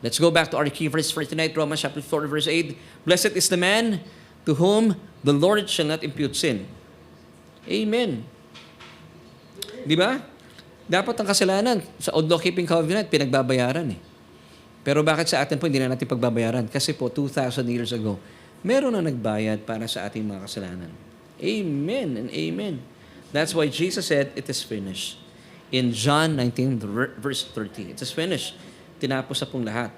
Let's go back to our key verse for tonight, Romans chapter 4, verse 8. Blessed is the man to whom the Lord shall not impute sin. Amen. Di ba? Dapat ang kasalanan sa old law-keeping covenant, pinagbabayaran Pero bakit sa atin po hindi na natin pagbabayaran? Kasi po, 2,000 years ago, meron na nagbayad para sa ating mga kasalanan. Amen and amen. That's why Jesus said, it is finished. In John 19, verse 30, it is finished. Tinapos na pong lahat.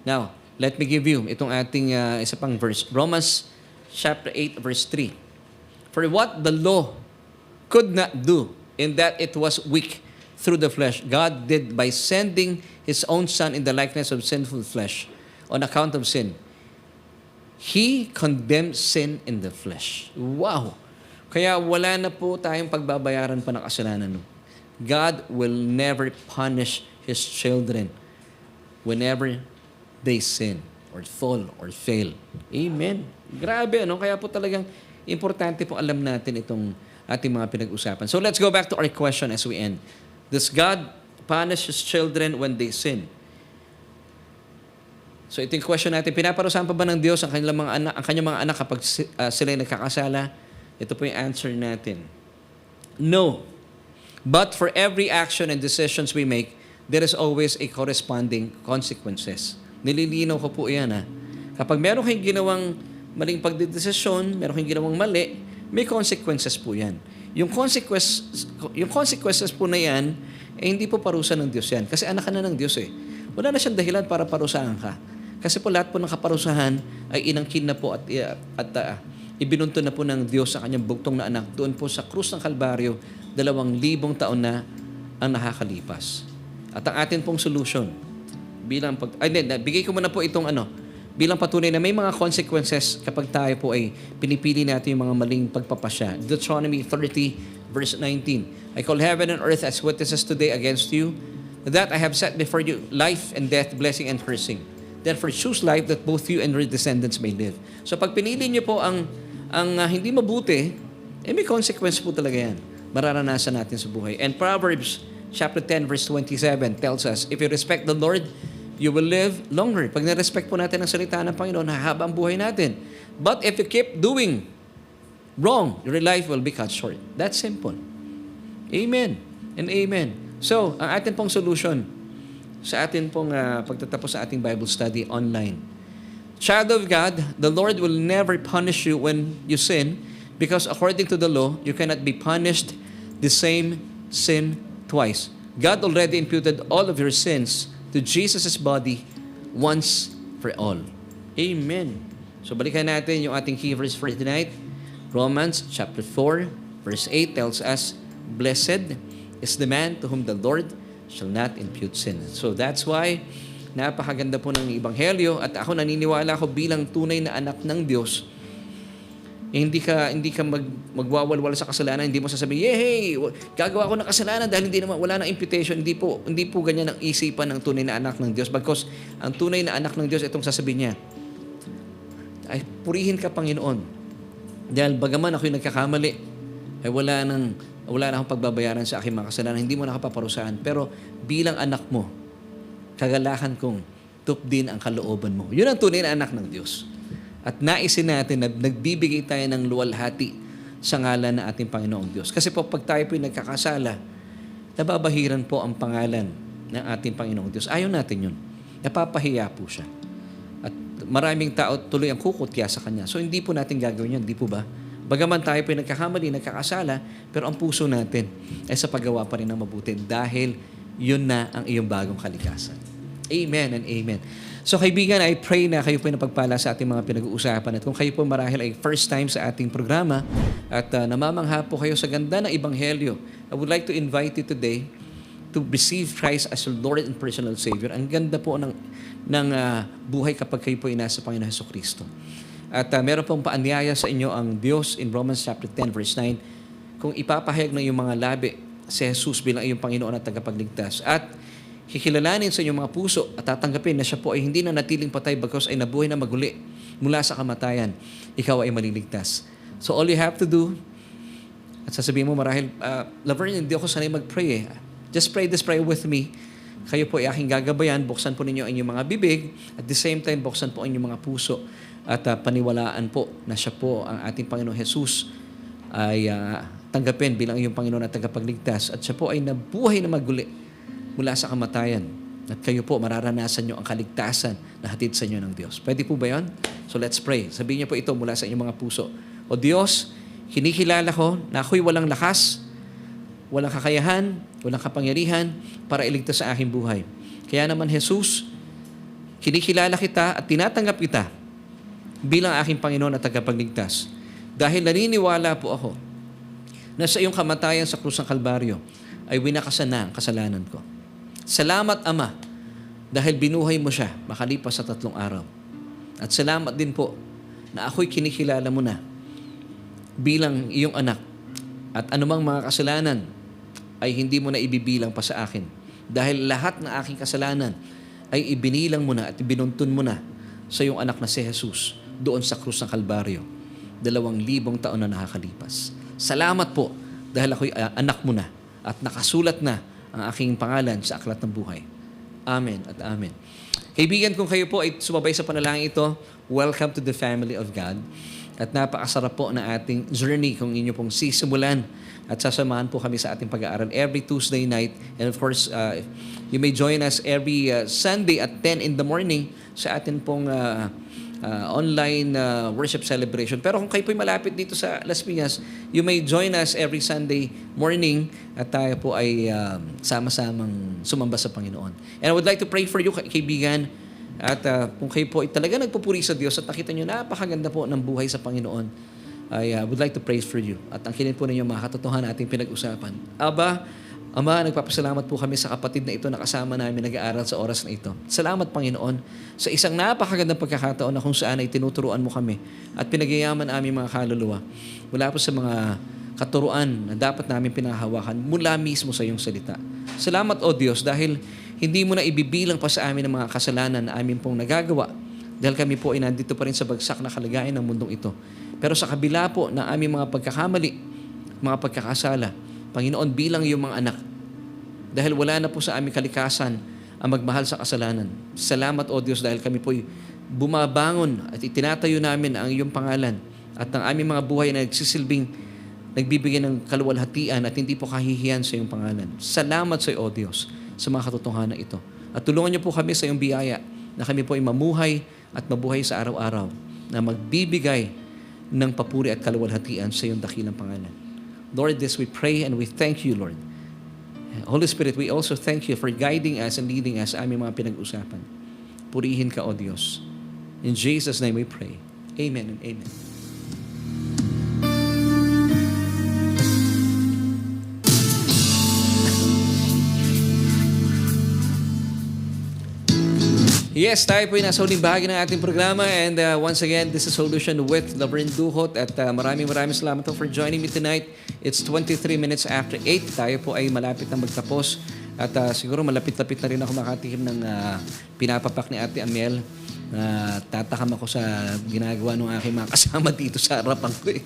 Now, let me give you itong ating isa pang verse. Romans chapter 8, verse 3. For what the law could not do, in that it was weak through the flesh, God did by sending His own Son in the likeness of sinful flesh on account of sin. He condemned sin in the flesh. Wow! Kaya wala na po tayong pagbabayaran pa ng kasalanan. God will never punish His children whenever they sin or fall or fail. Amen. Grabe, Kaya po talagang importante po alam natin itong ating mga pinag-usapan. So let's go back to our question as we end. Does God punish His children when they sin? So ito yung question natin, pinaparusahan pa ba ng Diyos ang kanyang mga anak kapag sila ay nagkakasala? Ito po yung answer natin. No. But for every action and decisions we make, there is always a corresponding consequences. Nililinaw ko po yan Kapag meron kayong ginawang maling pagdedesisyon, meron kayong ginawang mali, may consequences po yan. Yung consequences po na yan, hindi po parusa ng Diyos yan. Kasi anak ka na ng Diyos Wala na siyang dahilan para parusahan ka. Kasi po lahat po ng kaparusahan ay inangkin na po at ibinunto na po ng Diyos sa kanyang bugtong na anak doon po sa krus ng Kalbaryo, 2,000 taon na ang nakakalipas. At ang atin pong solution, bigay ko muna po itong bilang patunay na may mga consequences kapag tayo po ay pinipili natin yung mga maling pagpapasya. Deuteronomy 30, verse 19. I call heaven and earth as witnesses today against you, that I have set before you life and death, blessing and cursing. Therefore, choose life that both you and your descendants may live. So pag pinili niyo po ang hindi mabuti, may consequence po talaga yan. Mararanasan natin sa buhay. And Proverbs chapter 10, verse 27 tells us, if you respect the Lord, you will live longer. Pag na-respect po natin ang salita ng Panginoon, hahaba ang buhay natin. But if you keep doing wrong, your life will be cut short. That's simple. Amen and amen. So, ang atin pong solution sa atin pong pagtatapos sa ating Bible study online, Child of God, the Lord will never punish you when you sin because according to the law, you cannot be punished the same sin twice. God already imputed all of your sins to Jesus' body once for all. Amen. So balikan natin yung ating key verse for tonight. Romans chapter 4, verse 8 tells us, "Blessed is the man to whom the Lord shall not impute sin." So that's why napakaganda po ng Ebanghelyo at ako naniniwala ko bilang tunay na anak ng Diyos, hindi ka magwawalwal sa kasalanan, hindi mo sasabihin, "Hey, gagawa ko ng kasalanan dahil wala nang imputation." Hindi po ganyan ang isipan ng tunay na anak ng Diyos. Because ang tunay na anak ng Diyos, itong sasabihin niya, ay purihin ka, Panginoon. Dahil bagaman ako'y nagkakamali, ay wala na akong pagbabayaran sa aking mga kasalanan, hindi mo na ako paparusahan. Pero bilang anak mo, kagalakan kong tupdin ang kalooban mo. Yun ang tunay na anak ng Diyos. At naisin natin na nagbibigay tayo ng luwalhati sa ngalan ng ating Panginoong Diyos. Kasi po pag tayo po'y nagkakasala, nababahiran po ang pangalan ng ating Panginoong Diyos. Ayaw natin yun. Napapahiya po siya. At maraming tao tuloy ang kukutya sa Kanya. So hindi po natin gagawin yun, di po ba? Bagaman tayo po'y nagkakamali, nagkakasala, pero ang puso natin ay sa paggawa pa rin ng mabuti dahil yun na ang iyong bagong kalikasan. Amen and amen. So kaibigan, I pray na kayo po napagpala sa ating mga pinag-uusapan. At kung kayo po marahil ay first time sa ating programa at namamangha po kayo sa ganda ng Ebanghelyo, I would like to invite you today to receive Christ as your Lord and personal Savior. Ang ganda po ng buhay kapag kayo po ay nasa Panginoon Hesukristo. At meron pong paanyaya sa inyo ang Diyos in Romans chapter 10 verse 9, kung ipapahayag ng iyong mga labi si Jesus bilang iyong Panginoon at tagapagligtas at kikilalanin sa inyong mga puso at tatanggapin na siya po ay hindi na natiling patay bagkus ay nabuhay na maguli mula sa kamatayan, ikaw ay maliligtas. So all you have to do, at sasabihin mo marahil, Laverne, hindi ako sanay mag-pray eh. Just pray this prayer with me. Kayo po ay aking gagabayan, buksan po ninyo ang inyong mga bibig, at the same time, buksan po ang inyong mga puso at paniwalaan po na siya po ang ating Panginoon Jesus ay tanggapin bilang iyong Panginoon at tagapagligtas at siya po ay nabuhay na maguli mula sa kamatayan. At kayo po, mararanasan nyo ang kaligtasan na hatid sa inyo ng Diyos. Pwede po ba yun? So let's pray. Sabihin niyo po ito mula sa inyong mga puso. O Diyos, kinikilala ko na ako'y walang lakas, walang kakayahan, walang kapangyarihan para iligtas sa aking buhay. Kaya naman, Jesus, kinikilala kita at tinatanggap kita bilang aking Panginoon at tagapagligtas. Dahil naniniwala po ako na sa iyong kamatayan sa krus ng Kalbaryo ay winakasan na ang kasalanan ko. Salamat, Ama, dahil binuhay mo siya makalipas sa 3 araw. At salamat din po na ako'y kinikilala mo na bilang iyong anak at anumang mga kasalanan ay hindi mo na ibibilang pa sa akin. Dahil lahat ng aking kasalanan ay ibinilang mo na at ibinuntun mo na sa iyong anak na si Jesus doon sa krus ng Kalbaryo. 2,000 taon na nakakalipas. Salamat po dahil ako'y anak mo na at nakasulat na ang aking pangalan sa aklat ng buhay. Amen at amen. Kaibigan, kung kayo po ay sumabay sa panalangin ito, welcome to the family of God. At napakasarap po na ating journey kung inyo pong sisimulan at sasamahan po kami sa ating pag-aaral every Tuesday night. And of course, you may join us every Sunday at 10 in the morning sa atin pong online worship celebration. Pero kung kayo po'y malapit dito sa Las Piñas, you may join us every Sunday morning at tayo po ay sama-samang sumamba sa Panginoon. And I would like to pray for you, kaibigan. At kung kayo po ay talaga nagpupuri sa Diyos at nakita nyo napakaganda po ng buhay sa Panginoon, I would like to pray for you. At angkinin po ninyo mga katotohanan ating pinag-usapan. Ama, nagpapasalamat po kami sa kapatid na ito na kasama namin nag-aaral sa oras na ito. Salamat, Panginoon, sa isang napakagandang pagkakataon na kung saan ay tinuturuan mo kami at pinagyayaman aming mga kaluluwa mula po sa mga katuruan na dapat namin pinahawakan mula mismo sa iyong salita. Salamat, O Diyos, dahil hindi mo na ibibilang pa sa amin ang mga kasalanan na amin pong nagagawa dahil kami po ay nandito pa rin sa bagsak na kalagayan ng mundong ito. Pero sa kabila po ng aming mga pagkakamali, mga pagkakasala, Panginoon, bilang iyong mga anak, dahil wala na po sa aming kalikasan ang magmahal sa kasalanan. Salamat, O Diyos, dahil kami po'y bumabangon at itinatayo namin ang iyong pangalan at ang aming mga buhay na nagbibigay ng kaluwalhatian at hindi po kahihiyan sa iyong pangalan. Salamat sa iyo, O Diyos, sa mga katotohanan ito. At tulungan niyo po kami sa iyong biyaya na kami po ay mamuhay at mabuhay sa araw-araw na magbibigay ng papuri at kaluwalhatian sa iyong dakilang pangalan. Lord, this we pray and we thank you, Lord. Holy Spirit, we also thank you for guiding us and leading us sa aming mga pinag-usapan. Purihin ka, O Diyos. In Jesus' name we pray. Amen and amen. Yes, tayo po yung nasa huling bahagi ng ating programa and once again, this is Solution with Laverne Duhot at maraming salamat po for joining me tonight. It's 23 minutes after 8. Tayo po ay malapit na magtapos at siguro malapit-lapit na rin ako makatikim ng pinapapak ni Ate Amel. Tatakam ako sa ginagawa ng aking mga kasama dito sa harapan ko eh.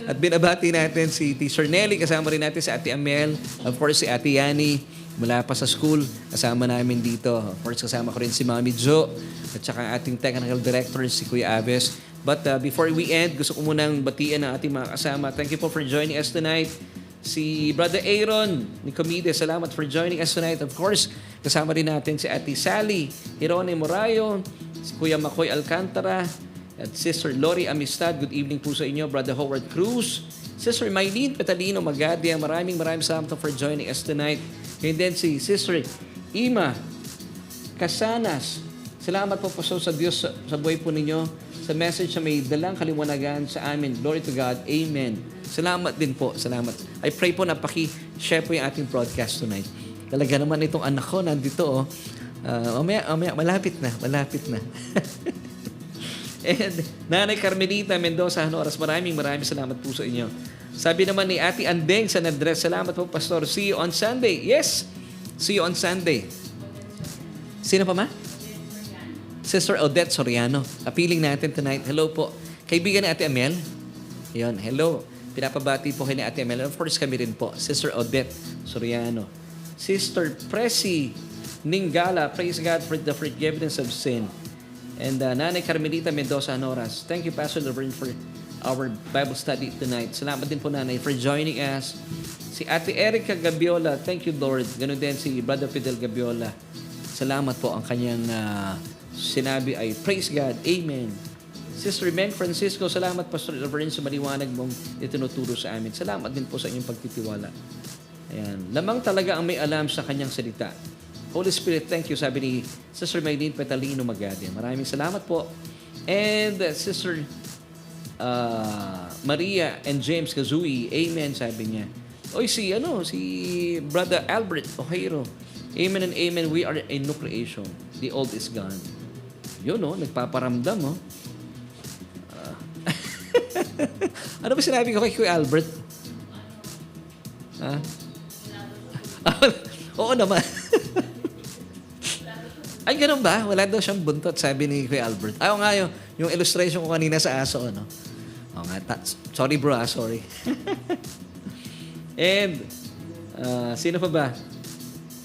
At binabati natin si Teacher Nelly, kasama rin natin si Ate Amel, of course si Ate Yani, mula pa sa school, kasama namin dito. Of course, kasama ko rin si Mami Jo at saka ating technical director, si Kuya Aves. But before we end, gusto ko munang batiin ang ating mga kasama. Thank you po for joining us tonight. Si Brother Aaron Nicomedes, salamat for joining us tonight. Of course, kasama rin natin si Ate Sally Hirone Morayo, si Kuya Makoy Alcantara, at Sister Lori Amistad. Good evening po sa inyo. Brother Howard Cruz, Sister Maylene Petalino Magadia, maraming salamat for joining us tonight. And then si Sister Ima Casanas, salamat po sa Diyos sa buhay po ninyo, sa message na may dalang kaliwanagan sa amin. Glory to God. Amen. Salamat din po. Salamat. I pray po na paki-share po yung ating broadcast tonight. Talaga naman itong anak ko nandito. Mamaya, malapit na. And Nanay Carmelita Mendoza Hanoras, maraming salamat po sa inyo. Sabi naman ni Ate Andeng sa Nadres, salamat po Pastor. See you on Sunday. Yes, see you on Sunday. Sino pa ma? Sister Odette Soriano. Apiling natin tonight. Hello po. Kaibigan ni Ate Amel. Yun, hello. Pinapabati po kay ni Ate Amel. Of course kami rin po. Sister Odette Soriano. Sister Presi Ningala. Praise God for the forgiveness of sin. And Nanay Carmelita Mendoza Hanoras. Thank you, Pastor Laverne, for our Bible study tonight. Salamat din po, Nanay, for joining us. Si Ate Erica Gabiola, thank you, Lord. Ganun din si Brother Fidel Gabiola. Salamat po. Ang kanyang sinabi ay, praise God. Amen. Sister Ben Francisco, salamat, Pastor Laverne, sa maliwanag mong itinuturo sa amin. Salamat din po sa inyong pagtitiwala. Ayan. Lamang talaga ang may alam sa kanyang salita. Holy Spirit, thank you, sabi ni Sister Maylene Petalino Magadia. Maraming salamat po. And Sister Maria and James Kazui, amen, sabi niya. Oy, si Brother Albert Ojeiro, amen and amen, we are a new creation. The old is gone. Yun, nagpaparamdam, Ano ba sinabi ko kay Kuya Albert? Ha? Oo naman. Ay, ganun ba? Wala daw siyang buntot, sabi ni Kuya Albert. Ayaw nga yung illustration ko kanina sa aso, Oo nga, sorry bro, sorry. And, sino pa ba?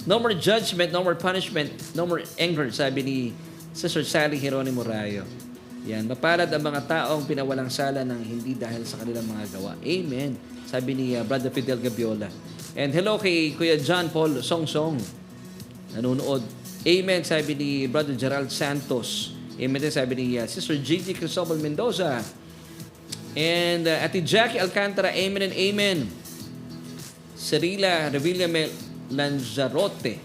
No more judgment, no more punishment, no more anger, sabi ni Sister Sally Hirone Morayo. Yan, mapalad ang mga taong pinawalang sala ng hindi dahil sa kanilang mga gawa. Amen. Sabi ni Brother Fidel Gabiola. And hello kay Kuya John Paul Songsong. Nanonood. Amen, sabi ni Brother Gerald Santos. Amen din, sabi ni Sister Gigi Cristobal Mendoza. And Ate Jackie Alcantara, amen and amen. Cirila Revilla Lanzarote.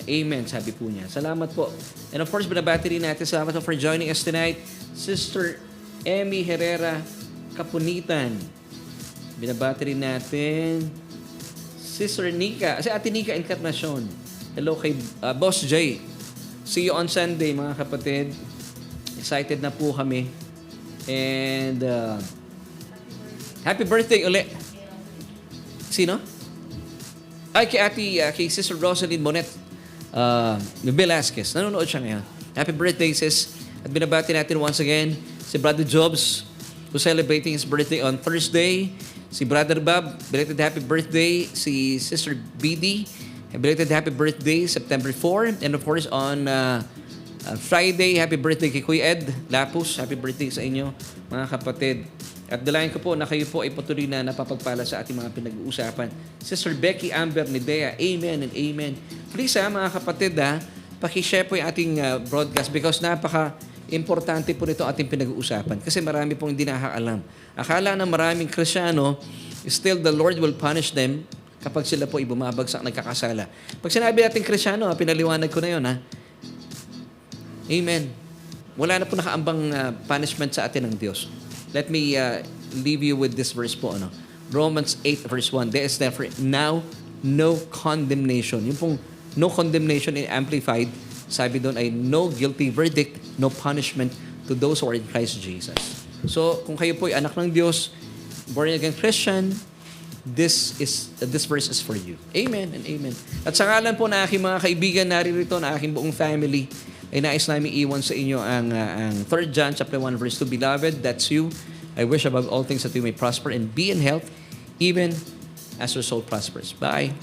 Amen, sabi po niya. Salamat po. And of course, binabati rin natin. Salamat po for joining us tonight. Sister Emmy Herrera Kapunitan. Binabati rin natin. Sister Nika. Ate Nika Encarnacion. Hello kay Boss Jay. See you on Sunday, mga kapatid. Excited na po kami. And happy birthday uli. Sino? Ay, kay Sister Rosalind Monet Velasquez. Nanonood siya ngayon. Happy birthday, sis. At binabati natin once again si Brother Jobs, who's celebrating his birthday on Thursday. Si Brother Bob, belated happy birthday. Si Sister BD, belated happy birthday, September 4. And of course, on Friday, happy birthday kay Kuya Ed Lapus. Happy birthday sa inyo, mga kapatid. At dalayan ko po na kayo po ay patuloy na napapagpala sa ating mga pinag-uusapan. Sister Becky Amber Nidea, amen and amen. Please mga kapatid Paki-share po yung ating broadcast because napaka-importante po nito ating pinag-uusapan kasi marami pong hindi nakakaalam. Akala ng maraming Kristiyano, still the Lord will punish them kapag sila po ibumabagsak, nagkakasala. Pag sinabi natin Kristiyano, pinaliwanag ko na yun, ha? Amen. Wala na po nakaambang punishment sa atin ng Diyos. Let me leave you with this verse po. Ano? Romans 8 verse 1. There is therefore now no condemnation. Yung pong no condemnation in Amplified, sabi doon ay no guilty verdict, no punishment to those who are in Christ Jesus. So, kung kayo po ay anak ng Diyos, born again Christian, this verse is for you. Amen and amen. At sa ngalan po na aking mga kaibigan naririto, na aking buong family, ay nais namin iwan sa inyo ang 3 John chapter 1 verse 2. Beloved, that's you. I wish above all things that you may prosper and be in health, even as your soul prospers. Bye.